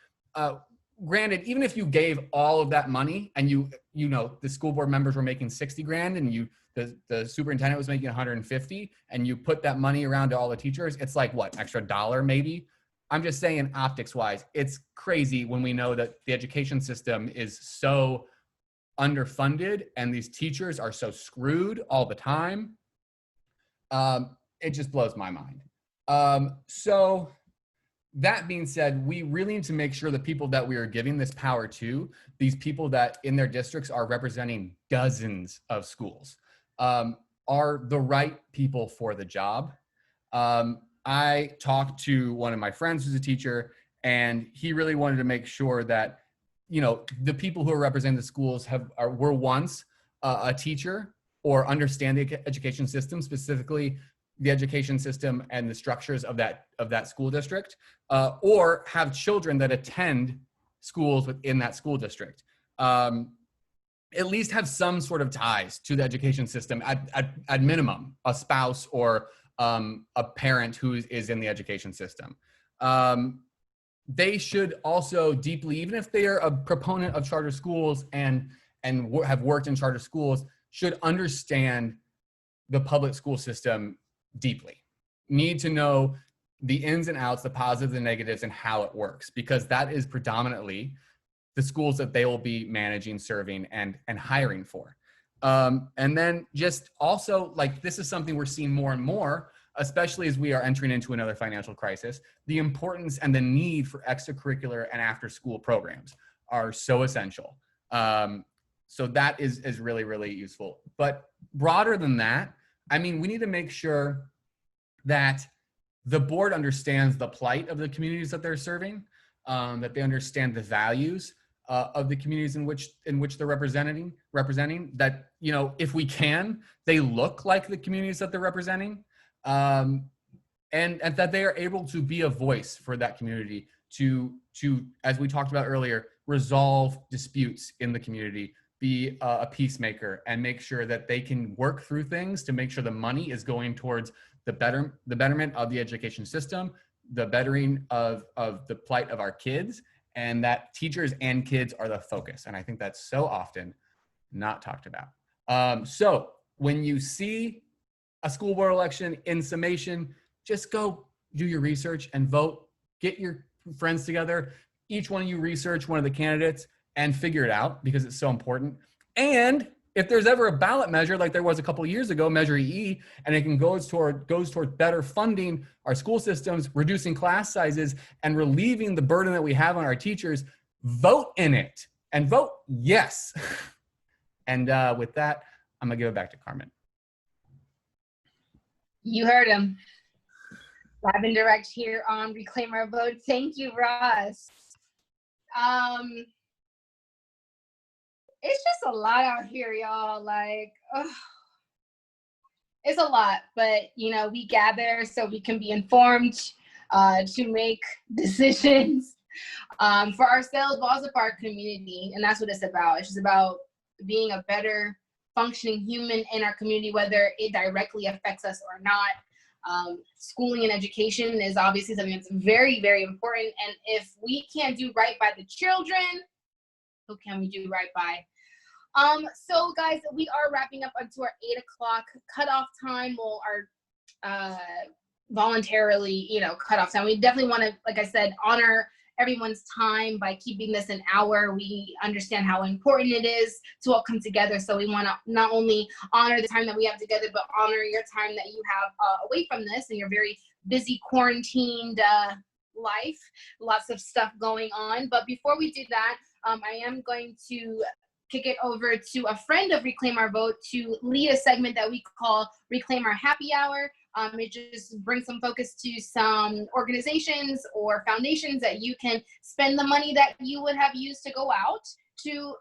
Granted, even if you gave all of that money and you know the school board members were making 60 grand and the superintendent was making 150, and you put that money around to all the teachers, it's like what, extra $1 maybe? I'm just saying, optics wise, it's crazy when we know that the education system is so underfunded and these teachers are so screwed all the time. It just blows my mind. So that being said, we really need to make sure the people that we are giving this power to, these people that in their districts are representing dozens of schools, are the right people for the job. I talked to one of my friends who's a teacher, and he really wanted to make sure that, you know, the people who are representing the schools were once a teacher or understand the education system, specifically the education system and the structures of that school district, or have children that attend schools within that school district. At least have some sort of ties to the education system at minimum, a spouse or a parent who is in the education system. They should also deeply, even if they are a proponent of charter schools and have worked in charter schools, should understand the public school system deeply. Need to know the ins and outs, the positives and negatives, and how it works, because that is predominantly the schools that they will be managing, serving, and hiring for. And then just also, like, this is something we're seeing more and more, especially as we are entering into another financial crisis. The importance and the need for extracurricular and after-school programs are so essential. So that is really, really useful. But broader than that, I mean, we need to make sure that the board understands the plight of the communities that they're serving, that they understand the values of the communities in which they're representing, that, you know, if we can, they look like the communities that they're representing, and that they are able to be a voice for that community to, as we talked about earlier, resolve disputes in the community, be a peacemaker, and make sure that they can work through things to make sure the money is going towards the betterment of the education system, the bettering of the plight of our kids, and that teachers and kids are the focus. And I think that's so often not talked about. So when you see a school board election, in summation, just go do your research and vote. Get your friends together. Each one of you research one of the candidates and figure it out, because it's so important. And if there's ever a ballot measure like there was a couple of years ago, Measure E, and it goes toward better funding our school systems, reducing class sizes, and relieving the burden that we have on our teachers, vote in it and vote yes. And with that, I'm gonna give it back to Carmen.
You heard him. Live and direct here on Reclaim Our Vote. Thank you, Ross. It's just a lot out here, y'all. Like, it's a lot, but we gather so we can be informed to make decisions for ourselves, but also for our community. And that's what it's about. It's just about being a better functioning human in our community, whether it directly affects us or not. Schooling and education is obviously something that's very, very important. And if we can't do right by the children, who can we do right by? So guys, we are wrapping up onto our 8 o'clock cutoff time. Well, our voluntarily, cutoff time. We definitely want to, like I said, honor everyone's time by keeping this an hour. We understand how important it is to all come together. So we want to not only honor the time that we have together, but honor your time that you have away from this and your very busy quarantined life. Lots of stuff going on. But before we do that, I am going to kick it over to a friend of Reclaim Our Vote to lead a segment that we call Reclaim Our Happy Hour. It just brings some focus to some organizations or foundations that you can spend the money that you would have used to go out to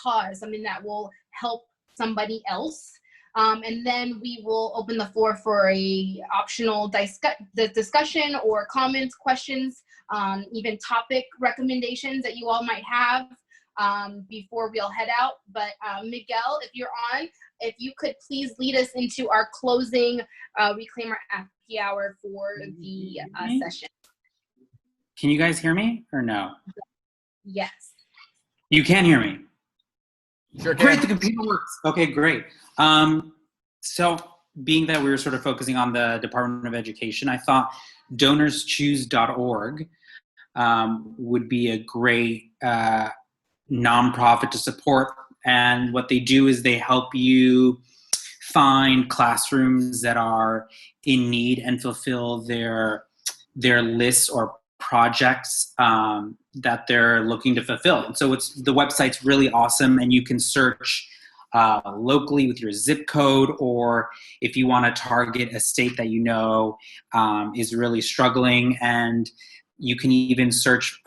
cause, something that will help somebody else. And then we will open the floor for a optional discussion or comments, questions, even topic recommendations that you all might have before we'll head out. But Miguel, if you're on, if you could please lead us into our closing Reclaim Our Happy Hour for the session.
Can you guys hear me or no?
Yes.
You can hear me?
Sure can.
Great, the computer works. Okay, great. So being that we were sort of focusing on the Department of Education, I thought donorschoose.org would be a great nonprofit to support. And what they do is they help you find classrooms that are in need and fulfill their lists or projects that they're looking to fulfill. And so the website's really awesome, and you can search locally with your zip code, or if you want to target a state that is really struggling, and you can even search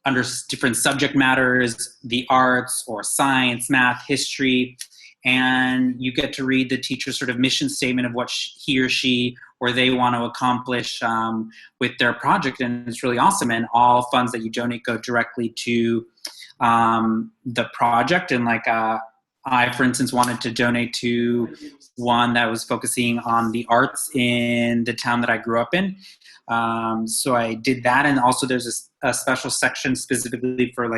under different subject matters, the arts or science, math, history, and you get to read the teacher's sort of mission statement of what he or she or they want to accomplish with their project, and it's really awesome. And all funds that you donate go directly to the project. And I, for instance, wanted to donate to one that was focusing on the arts in the town that I grew up in. So I did that, and also there's a special section specifically for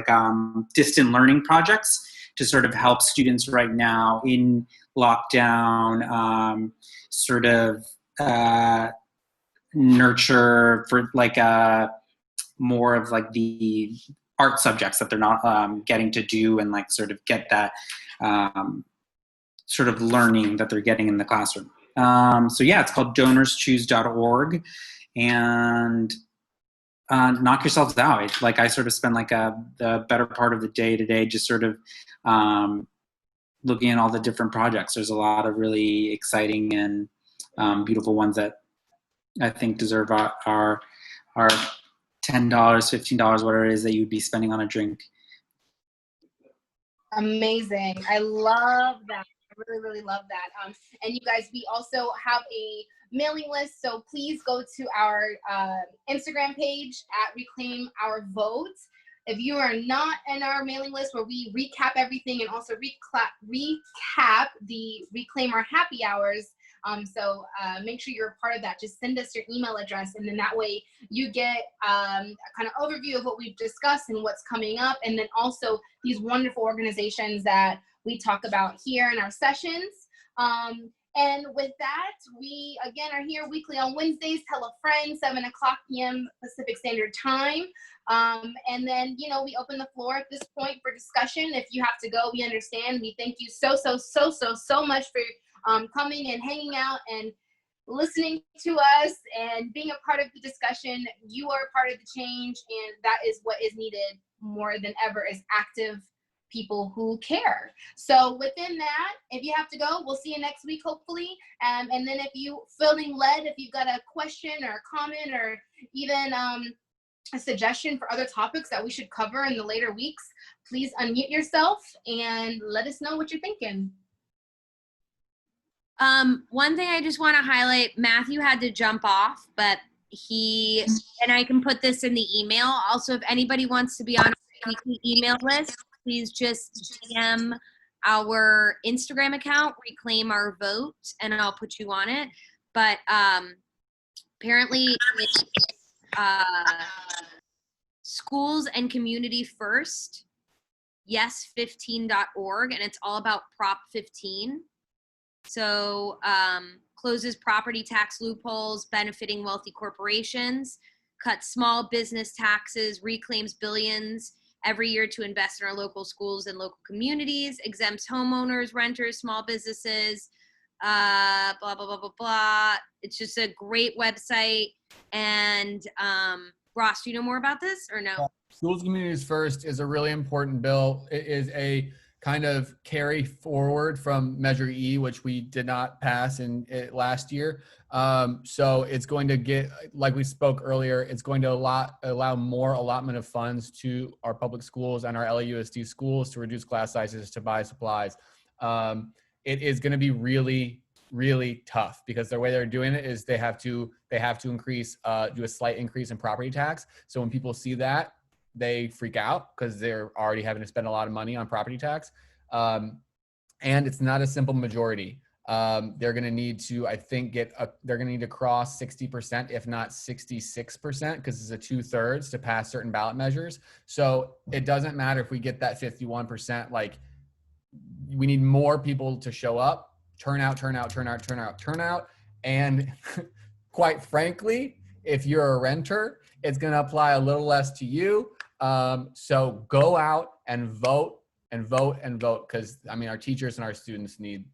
distant learning projects to sort of help students right now in lockdown, nurture for more of the art subjects that they're not getting to do, and get that sort of learning that they're getting in the classroom. So yeah, it's called donorschoose.org. And knock yourselves out. I sort of spend the better part of the day today just sort of looking at all the different projects. There's a lot of really exciting and beautiful ones that I think deserve our $10, $15, whatever it is that you'd be spending on a drink.
Amazing. I love that. I really, really love that. And you guys, we also have a mailing list, so please go to our Instagram page at Reclaim Our Vote. If you are not in our mailing list, where we recap everything and also recap the Reclaim Our Happy Hours, so make sure you're a part of that. Just send us your email address, and then that way you get a kind of overview of what we've discussed and what's coming up, and then also these wonderful organizations that we talk about here in our sessions. And with that, we again are here weekly on Wednesdays. Tell a friend, 7 o'clock p.m. Pacific Standard Time. And then, we open the floor at this point for discussion. If you have to go, we understand. We thank you so much for coming and hanging out and listening to us and being a part of the discussion. You are part of the change, and that is what is needed more than ever, is active people who care. So within that, if you have to go, we'll see you next week, hopefully. And then if you feeling led, if you've got a question or a comment or even a suggestion for other topics that we should cover in the later weeks, please unmute yourself and let us know what you're thinking.
One thing I just want to highlight, Matthew had to jump off, but and I can put this in the email. Also, if anybody wants to be on our weekly email list, please just DM our Instagram account, Reclaim Our Vote, and I'll put you on it. But apparently it's Schools and Community First, yes15.org, and it's all about Prop 15. So closes property tax loopholes benefiting wealthy corporations, cuts small business taxes, reclaims billions every year to invest in our local schools and local communities, exempts homeowners, renters, small businesses, blah, blah, blah, blah, blah. It's just a great website. And Ross, do you know more about this or no?
Schools Communities First is a really important bill. It is a kind of carry forward from Measure E, which we did not pass in last year. So it's going to get, like we spoke earlier, it's going to allow more allotment of funds to our public schools and our LAUSD schools to reduce class sizes, to buy supplies. It is going to be really, really tough because the way they're doing it is they have to increase, do a slight increase in property tax. So when people see that, they freak out because they're already having to spend a lot of money on property tax. And it's not a simple majority. They're going to need to, I think, they're going to need to cross 60%, if not 66%, because it's a 2/3 to pass certain ballot measures. So it doesn't matter if we get that 51%, like we need more people to show up, turn out. And quite frankly, if you're a renter, it's going to apply a little less to you. So go out and vote, because I mean our teachers and our students need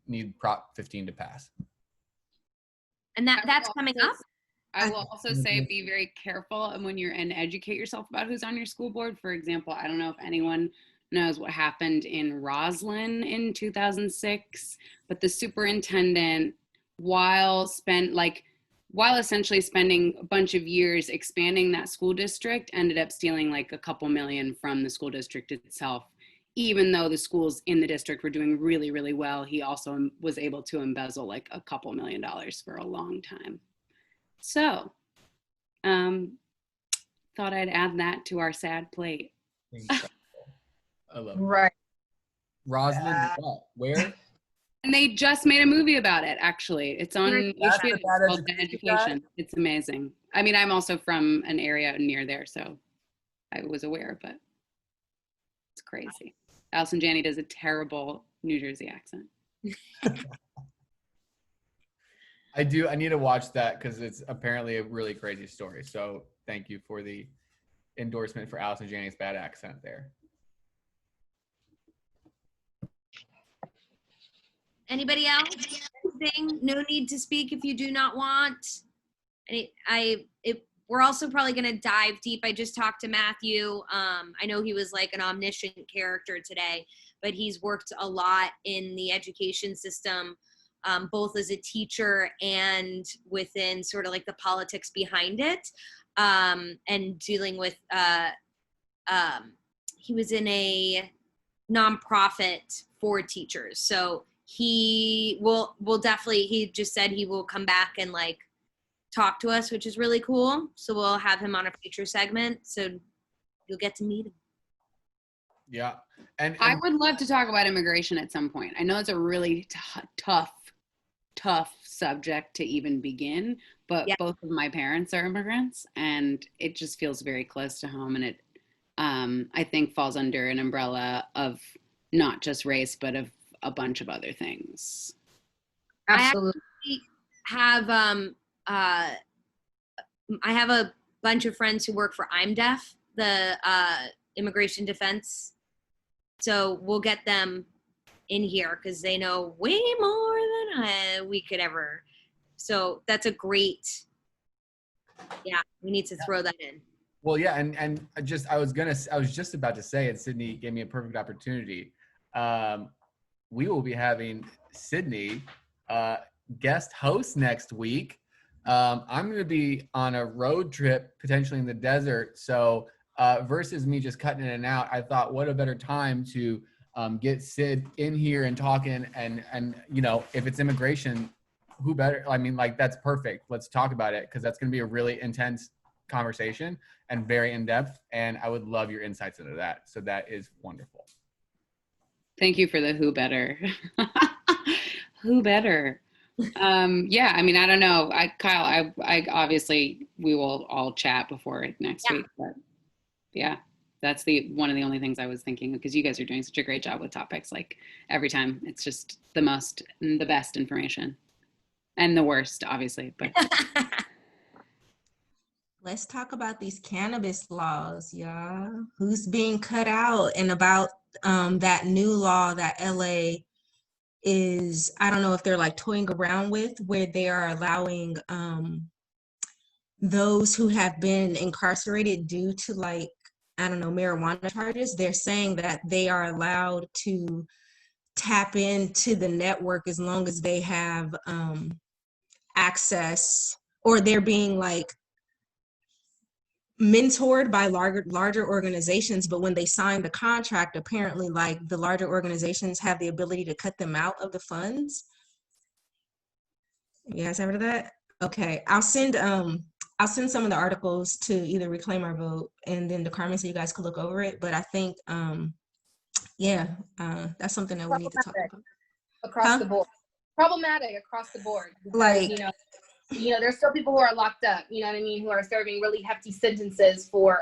Prop 15 to pass.
And that's coming up.
I will also say be very careful and educate yourself about who's on your school board. For example, I don't know if anyone knows what happened in Roslyn in 2006, but the superintendent, while essentially spending a bunch of years expanding that school district, ended up stealing like a couple million from the school district itself. Even though the schools in the district were doing really, really well, he also was able to embezzle like a couple $1 million for a long time. So, thought I'd add that to our sad plate.
I love it.
Right.
Roslyn, where?
And they just made a movie about it, actually. It's on HBO. It's called The Education. It's amazing. I mean, I'm also from an area near there, so I was aware, but it's crazy. Allison Janney does a terrible New Jersey accent.
I need to watch that because it's apparently a really crazy story. So thank you for the endorsement for Allison Janney's bad accent there.
Anybody else? Anything? No need to speak if you do not want. We're also probably going to dive deep. I just talked to Matthew. I know he was like an omniscient character today, but he's worked a lot in the education system, both as a teacher and within sort of like the politics behind it, and dealing with, he was in a nonprofit for teachers. So he will definitely, he just said he will come back and like talk to us, which is really cool. So we'll have him on a future segment. So you'll get to meet him.
Yeah. And
I would love to talk about immigration at some point. I know it's a really tough subject to even begin, but yeah. Both of my parents are immigrants and it just feels very close to home. And it, I think falls under an umbrella of not just race, but of a bunch of other things.
Absolutely.
I have a bunch of friends who work for IMDEF, the immigration defense. So we'll get them in here because they know way more than we could ever. So that's a great, yeah, we need to throw that in.
Well, yeah, and I was just about to say, and Sydney gave me a perfect opportunity. We will be having Sydney guest host next week. I'm going to be on a road trip, potentially in the desert. So versus me just cutting in and out, I thought, what a better time to get Sid in here and talking. And you know, if it's immigration, who better? I mean, like, that's perfect. Let's talk about it, because that's going to be a really intense conversation and very in depth. And I would love your insights into that. So that is wonderful.
Thank you for the who better. Who better? Yeah, I mean, I don't know. Kyle, I obviously we will all chat before next week, but yeah, that's one of the only things I was thinking, because you guys are doing such a great job with topics. Like, every time it's just the best information, and the worst, obviously, but.
Let's talk about these cannabis laws, y'all. Who's being cut out, and about that new law that LA is, I don't know if they're like toying around with, where they are allowing those who have been incarcerated due to, like, I don't know, marijuana charges. They're saying that they are allowed to tap into the network as long as they have access, or they're being like mentored by larger organizations. But when they sign the contract, apparently, like, the larger organizations have the ability to cut them out of the funds. You guys heard of that? Okay, I'll send some of the articles to either Reclaim Our Vote and then to Carmen, so you guys could look over it. But I think that's something that we need to talk about
Across the board. Problematic across the board. Because,
like,
you know, there's still people who are locked up, you know what I mean, who are serving really hefty sentences for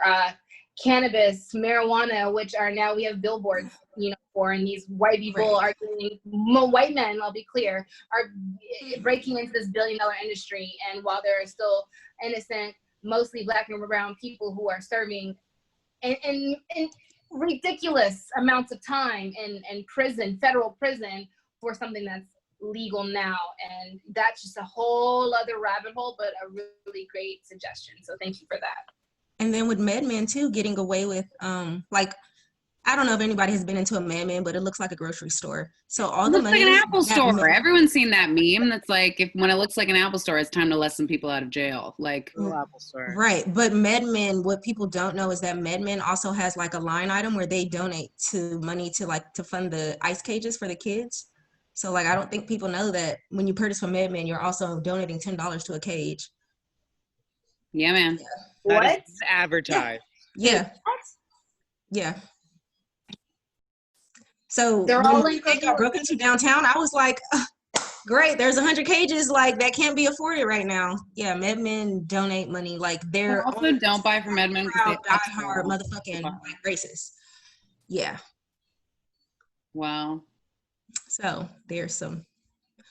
cannabis, marijuana, which are now, we have billboards, you know, for, and these white people are doing, white men, I'll be clear, are breaking into this billion-dollar industry. And while there are still innocent, mostly Black and brown people who are serving in ridiculous amounts of time in prison, federal prison, for something that's legal now. And that's just a whole other rabbit hole, but a really great suggestion. So thank you for that.
And then with MedMen too, getting away with like, I don't know if anybody has been into a MedMen, but it looks like a grocery store. So all the money,
looks like an Apple store. Everyone's seen that meme. That's like, when it looks like an Apple store, it's time to let some people out of jail. Like,
Apple store.
Right. But MedMen, what people don't know is that MedMen also has like a line item where they donate to money to fund the ice cages for the kids. So, like, I don't think people know that when you purchase from MedMen, you're also donating $10 to a cage.
Yeah, man.
What?
That is advertised.
Yeah. Yeah. So
They're all linked.
They got broken into downtown. I was like, great, there's 100 cages, like, that can't be afforded right now. Yeah, MedMen donate money, like, they're
also don't buy from MedMen because they
die hard motherfucking like racist. Yeah.
Wow.
So there's some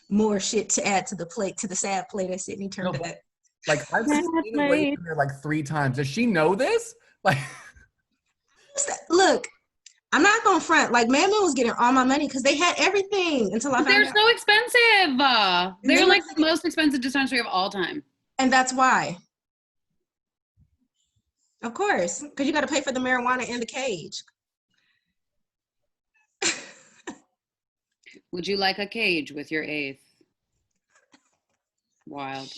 more shit to add to the plate, to the sad plate that Sydney turned up.
Like, I've seen away from her like 3 times. Does she know this? Like,
look, I'm not gonna front. Like, MedMen was getting all my money because they had everything until I found out.
They're so expensive. They're like the most expensive dispensary of all time.
And that's why. Of course, because you got to pay for the marijuana and the cage.
Would you like a cage with your 8th? Wild.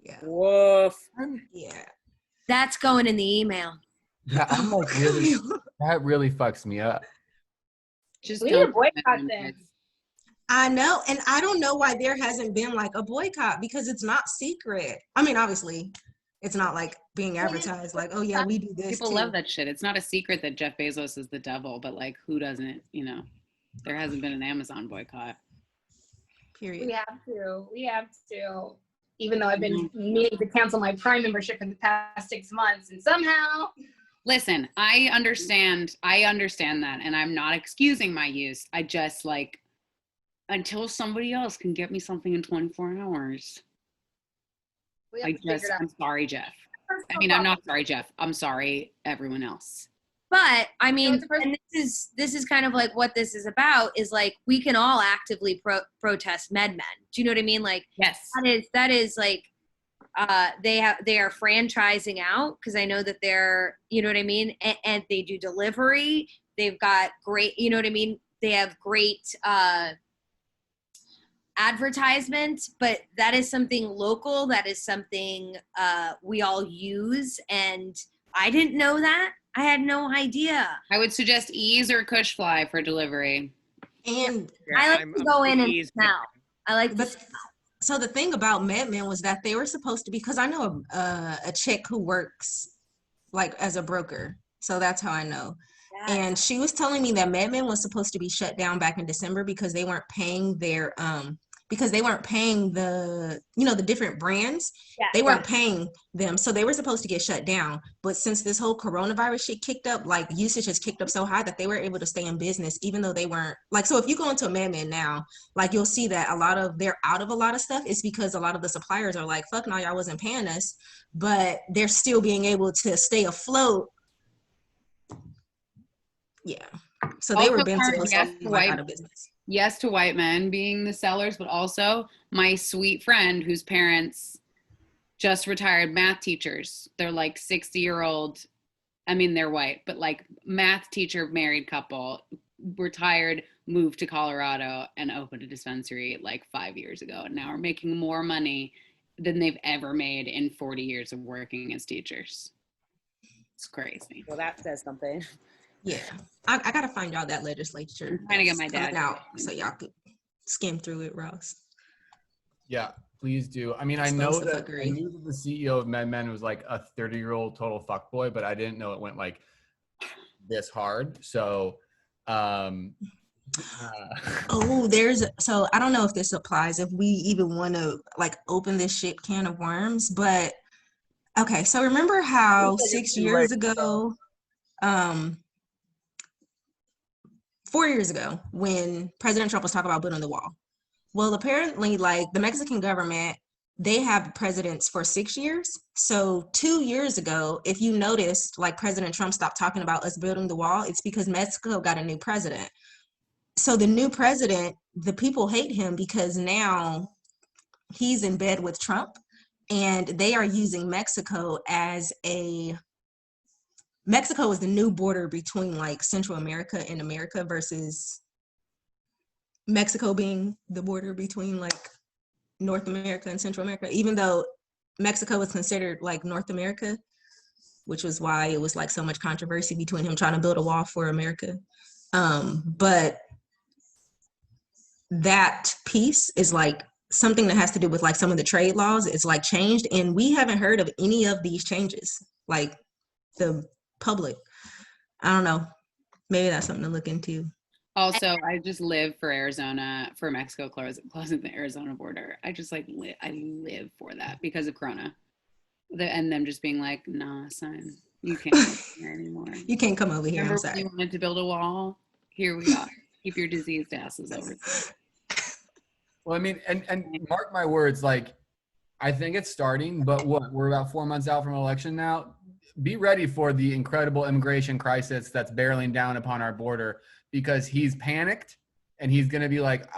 Yeah.
Woof.
Yeah.
That's going in the email.
yeah, I'm like, really, that really fucks me up.
Just
We need to
don't
boycott this.
I know, and I don't know why there hasn't been like a boycott, because it's not secret. I mean, obviously, it's not like being advertised like, oh yeah, we do this.
People
too.
love that shit. It's not a secret that Jeff Bezos is the devil, but like, who doesn't? You know, there hasn't been an Amazon boycott.
Period.
We have to. Even though I've been meaning to cancel my Prime membership for the past 6 months, and somehow.
Listen, I understand that, and I'm not excusing my use. I just, like, until somebody else can get me something in 24 hours. I'm sorry, Jeff. I mean, I'm not sorry, Jeff. I'm sorry, everyone else.
But I mean, and this is kind of like what this is about, is like, we can all actively protest MedMen. Do you know what I mean? Like,
yes,
that is like, they are franchising out, because I know that they're, you know what I mean, and they do delivery. They've got great, you know what I mean, they have great advertisement, but that is something local. That is something we all use, and I didn't know that. I had no idea.
I would suggest Ease or Cushfly for delivery.
And
I like to go in and smell. I like to.
so the thing about MedMen was that they were supposed to be, because I know a chick who works like as a broker, so that's how I know.
Yes.
And she was telling me that MedMen was supposed to be shut down back in December because they weren't paying their the, you know, the different brands.
Yeah.
They weren't paying them, so they were supposed to get shut down. But since this whole coronavirus shit kicked up, like usage has kicked up so high that they were able to stay in business even though they weren't, like, so if you go into a MedMen now, like, you'll see that they're out of a lot of stuff. It's because a lot of the suppliers are like, fuck no, y'all wasn't paying us, but they're still being able to stay afloat. Yeah. So they were been supposed to be like out of business.
Yes to white men being the sellers, but also my sweet friend whose parents just retired math teachers. They're like 60-year-old. I mean, they're white, but like math teacher, married couple, retired, moved to Colorado and opened a dispensary like 5 years ago. And now are making more money than they've ever made in 40 years of working as teachers. It's crazy.
Well, that says something.
Yeah, I gotta find y'all that legislature.
I'm trying to get my dad
out so y'all could skim through it, Ross.
Yeah, please do. I mean, I knew that the CEO of MedMen was like a 30-year-old total fuckboy, but I didn't know it went like this hard. So, so I don't know if this applies, if we even want to like open this shit can of worms, but okay. So remember how 6 years ago, 4 years ago, when President Trump was talking about building the wall. Well, apparently, like, the Mexican government, they have presidents for 6 years. So 2 years ago, if you noticed, like, President Trump stopped talking about us building the wall, it's because Mexico got a new president. So the new president, the people hate him because now he's in bed with Trump, and they are using Mexico as Mexico is the new border between like Central America and America versus Mexico being the border between like North America and Central America, even though Mexico was considered like North America, which was why it was like so much controversy between him trying to build a wall for America. But that piece is like something that has to do with like some of the trade laws. It's like changed, and we haven't heard of any of these changes. Like the public, I don't know, maybe that's something to look into.
Also, I just live for Arizona, for Mexico closing the Arizona border. I just like I live for that because of Corona, and them just being like, nah, son, you can't come here anymore.
You can't come over here.
Remember
I'm sorry.
when you wanted to build a wall? Here we are. Keep your diseased asses over there.
Well, I mean, and mark my words, like, I think it's starting, but we're about 4 months out from election now. Be ready for the incredible immigration crisis that's barreling down upon our border, because he's panicked and he's going to be like,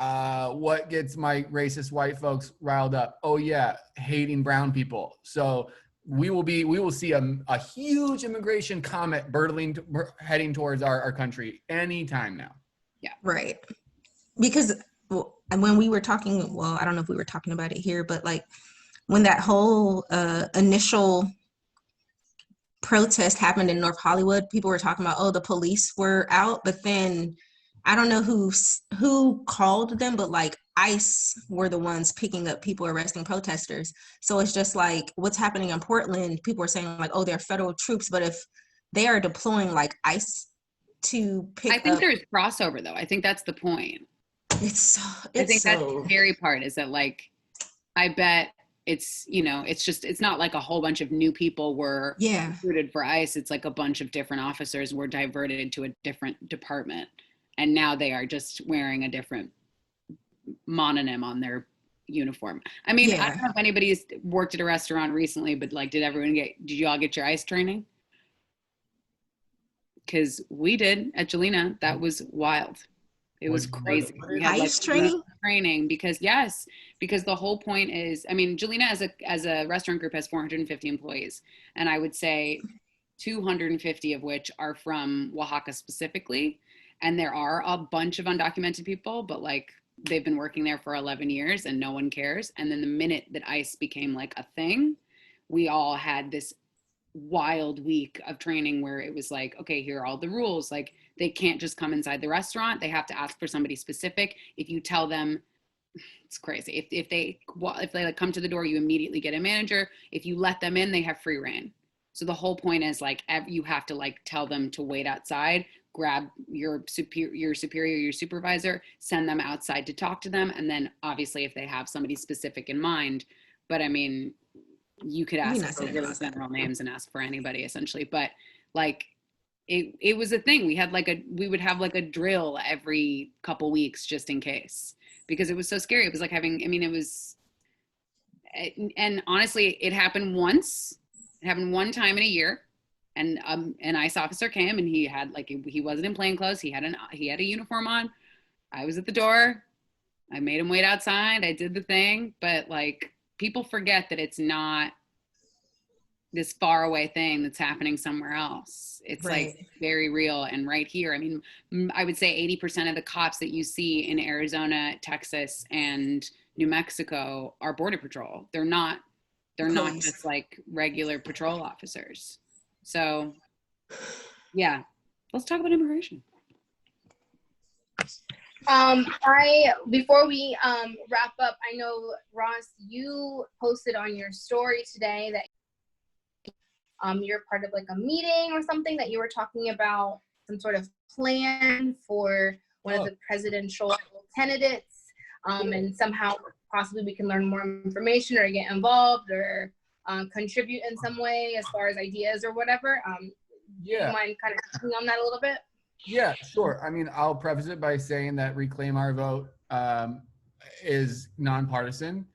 what gets my racist white folks riled up? Oh yeah, hating brown people. So we will see a huge immigration comet heading towards our country anytime now.
Yeah.
Right. Because when we were talking, well, I don't know if we were talking about it here, but like when that whole initial protest happened in North Hollywood, people were talking about, oh, the police were out, but then I don't know who called them, but like ICE were the ones picking up people arresting protesters. So it's just like what's happening in Portland, people are saying like, oh, they're federal troops, but if they are deploying like ICE to pick up.
I think there's crossover though. I think that's the point.
I think
that's the scary part, is that like, I bet it's, you know, it's not like a whole bunch of new people were recruited for ICE. It's like a bunch of different officers were diverted to a different department. And now they are just wearing a different mononym on their uniform. I mean, I don't know if anybody's worked at a restaurant recently, but like, did you all get your ICE training? Because we did at Jelena. That was wild. It was crazy. We had
ICE training?
Training because the whole point is, I mean, Jelena as a restaurant group has 450 employees, and I would say 250 of which are from Oaxaca specifically, and there are a bunch of undocumented people, but like they've been working there for 11 years and no one cares. And then the minute that ICE became like a thing, we all had this wild week of training where it was like, okay, here are all the rules. Like they can't just come inside the restaurant. They have to ask for somebody specific. If you tell them, it's crazy. If they like come to the door, you immediately get a manager. If you let them in, they have free reign. So the whole point is like you have to like tell them to wait outside, grab your supervisor, send them outside to talk to them, and then obviously if they have somebody specific in mind. But I mean, you could ask for really general names and ask for anybody essentially. But like it was a thing. We would have like a drill every couple weeks just in case, because it was so scary. It was like and honestly, it happened once. It happened one time in a year, and an ICE officer came and he had like, he wasn't in plain clothes. He had a uniform on. I was at the door. I made him wait outside. I did the thing, but like people forget that it's not this far away thing that's happening somewhere else. It's like very real and right here. I mean, I would say 80% of the cops that you see in Arizona, Texas, and New Mexico are Border Patrol. They're not just like regular patrol officers. So yeah, let's talk about immigration.
Before we wrap up, I know Ross, you posted on your story today that you're part of like a meeting or something, that you were talking about some sort of plan for one of the presidential candidates, and somehow possibly we can learn more information or get involved or contribute in some way as far as ideas or whatever. Do you mind kind of touching on that a little bit?
Yeah, sure. I mean, I'll preface it by saying that Reclaim Our Vote is nonpartisan.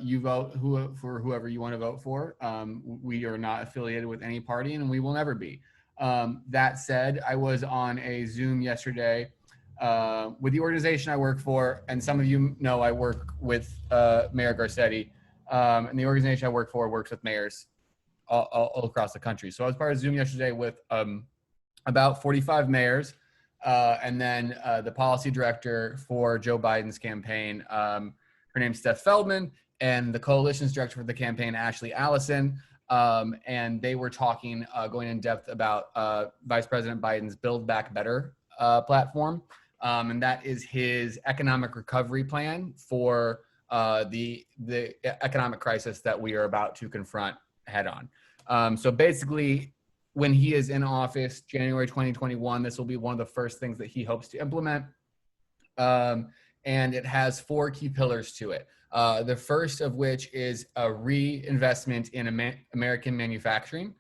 You vote for whoever you want to vote for. We are not affiliated with any party, and we will never be. That said, I was on a Zoom yesterday with the organization I work for, and some of you know I work with Mayor Garcetti, and the organization I work for works with mayors all across the country. So I was part of Zoom yesterday with about 45 mayors, and then the policy director for Joe Biden's campaign. Her name's Steph Feldman, and the coalition's director for the campaign, Ashley Allison. And they were talking, going in depth about Vice President Biden's Build Back Better platform. And that is his economic recovery plan for the economic crisis that we are about to confront head on. So basically, when he is in office, January 2021, this will be one of the first things that he hopes to implement. And it has 4 key pillars to it. The first of which is a reinvestment in American manufacturing.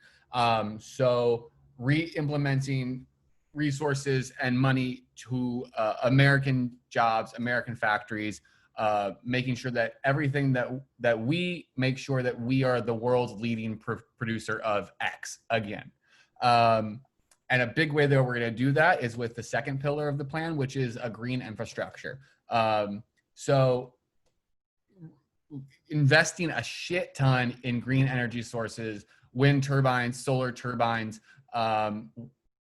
So re-implementing resources and money to American jobs, American factories, making sure that everything that we make sure that we are the world's leading producer of X again. And a big way that we're going to do that is with the second pillar of the plan, which is a green infrastructure. So investing a shit ton in green energy sources, wind turbines, solar turbines,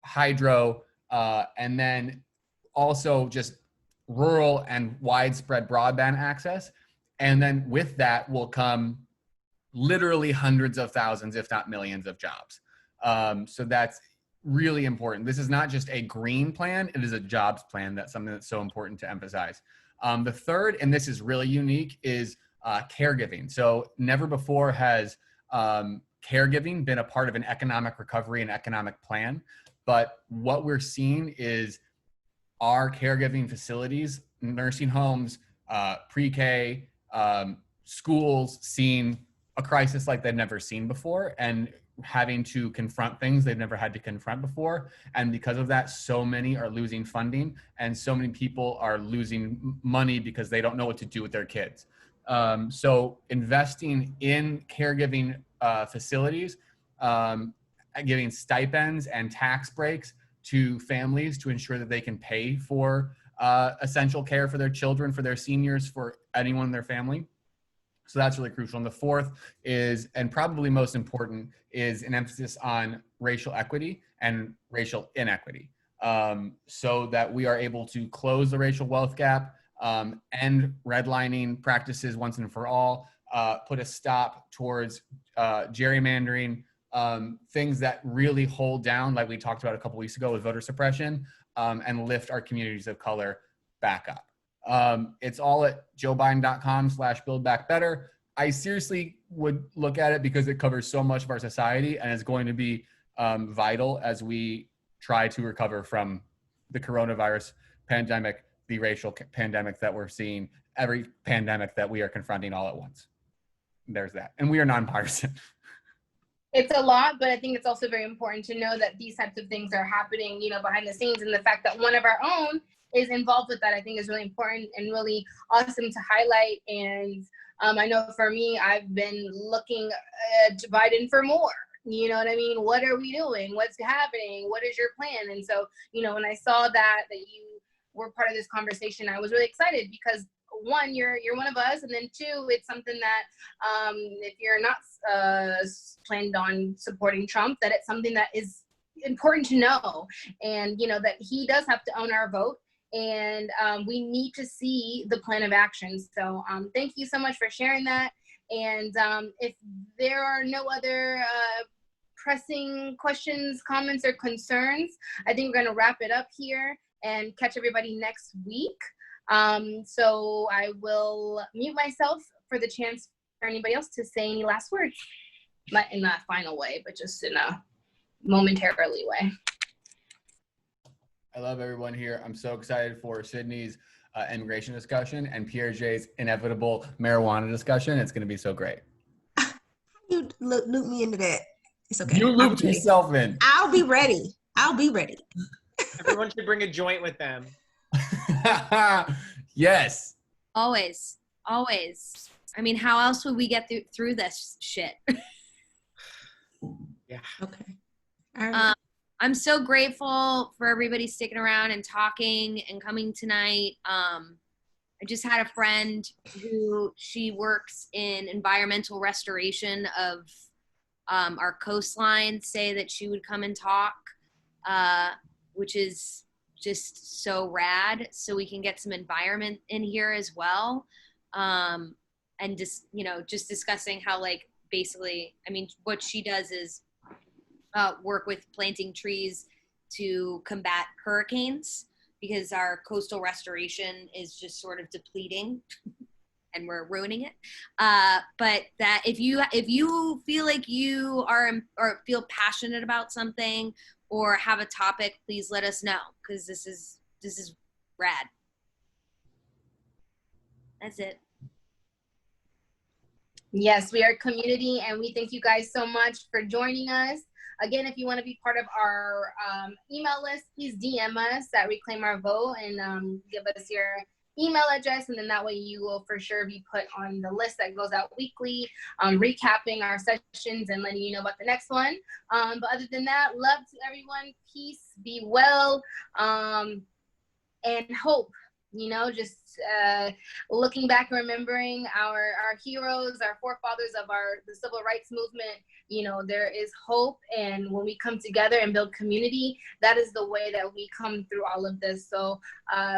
hydro, and then also just rural and widespread broadband access. And then with that will come literally hundreds of thousands, if not millions of jobs. So that's really important. This is not just a green plan, it is a jobs plan. That's something that's so important to emphasize. The third, and this is really unique, is caregiving. So never before has caregiving been a part of an economic recovery and economic plan. But what we're seeing is our caregiving facilities, nursing homes, pre-K, schools seeing a crisis like they've never seen before, and having to confront things they've never had to confront before. And because of that, so many are losing funding, and so many people are losing money because they don't know what to do with their kids. So investing in caregiving facilities, giving stipends and tax breaks to families to ensure that they can pay for essential care for their children, for their seniors, for anyone in their family. So that's really crucial. And the fourth is, and probably most important, is an emphasis on racial equity and racial inequity, so that we are able to close the racial wealth gap, end redlining practices once and for all, put a stop towards gerrymandering, things that really hold down, like we talked about a couple weeks ago with voter suppression, and lift our communities of color back up. It's all at joebiden.com/buildbackbetter. I seriously would look at it because it covers so much of our society and is going to be vital as we try to recover from the coronavirus pandemic, the racial pandemic that we're seeing, every pandemic that we are confronting all at once. There's that. And we are nonpartisan.
It's a lot, but I think it's also very important to know that these types of things are happening, you know, behind the scenes, and the fact that one of our own is involved with that, I think is really important and really awesome to highlight. And I know for me, I've been looking to Biden for more. You know what I mean? What are we doing? What's happening? What is your plan? And so, you know, when I saw that you were part of this conversation, I was really excited because one, you're one of us, and then two, it's something that if you're not planned on supporting Trump, that it's something that is important to know, and you know that he does have to own our vote, and we need to see the plan of action. So thank you so much for sharing that. And if there are no other pressing questions, comments, or concerns, I think we're going to wrap it up here and catch everybody next week. So I will mute myself for the chance for anybody else to say any last words. Not in a final way, but just in a momentarily way.
I love everyone here. I'm so excited for Sydney's immigration discussion and Pierre-J's inevitable marijuana discussion. It's going to be so great.
You loop me into that. It's okay.
You looped yourself in.
I'll be ready. I'll be ready.
Everyone should bring a joint with them.
Yes.
Always. Always. I mean, how else would we get through this shit?
Yeah.
Okay. All right.
I'm so grateful for everybody sticking around and talking and coming tonight. I just had a friend who she works in environmental restoration of our coastline say that she would come and talk, which is just so rad. So we can get some environment in here as well. And just, you know, just discussing how, like, basically, I mean, what she does is work with planting trees to combat hurricanes, because our coastal restoration is just sort of depleting and we're ruining it. But that if you feel like you are or feel passionate about something or have a topic, please let us know, because this is rad. That's it.
Yes, we are a community, and we thank you guys so much for joining us. Again, if you want to be part of our email list, please DM us at Reclaim Our Vote and give us your email address, and then that way you will for sure be put on the list that goes out weekly, recapping our sessions and letting you know about the next one. But other than that, love to everyone, peace, be well, and hope. You know, just looking back and remembering our heroes, our forefathers of the civil rights movement. You know, there is hope, and when we come together and build community, that is the way that we come through all of this. So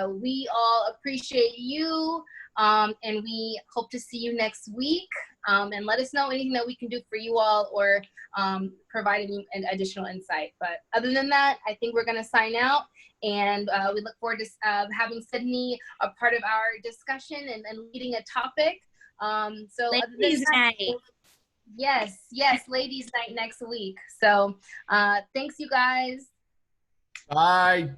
we all appreciate you, and we hope to see you next week. And let us know anything that we can do for you all, or provide any additional insight. But other than that, I think we're going to sign out. And we look forward to having Sydney a part of our discussion and leading a topic. So
Ladies' night.
Yes, ladies' night next week. So thanks, you guys.
Bye.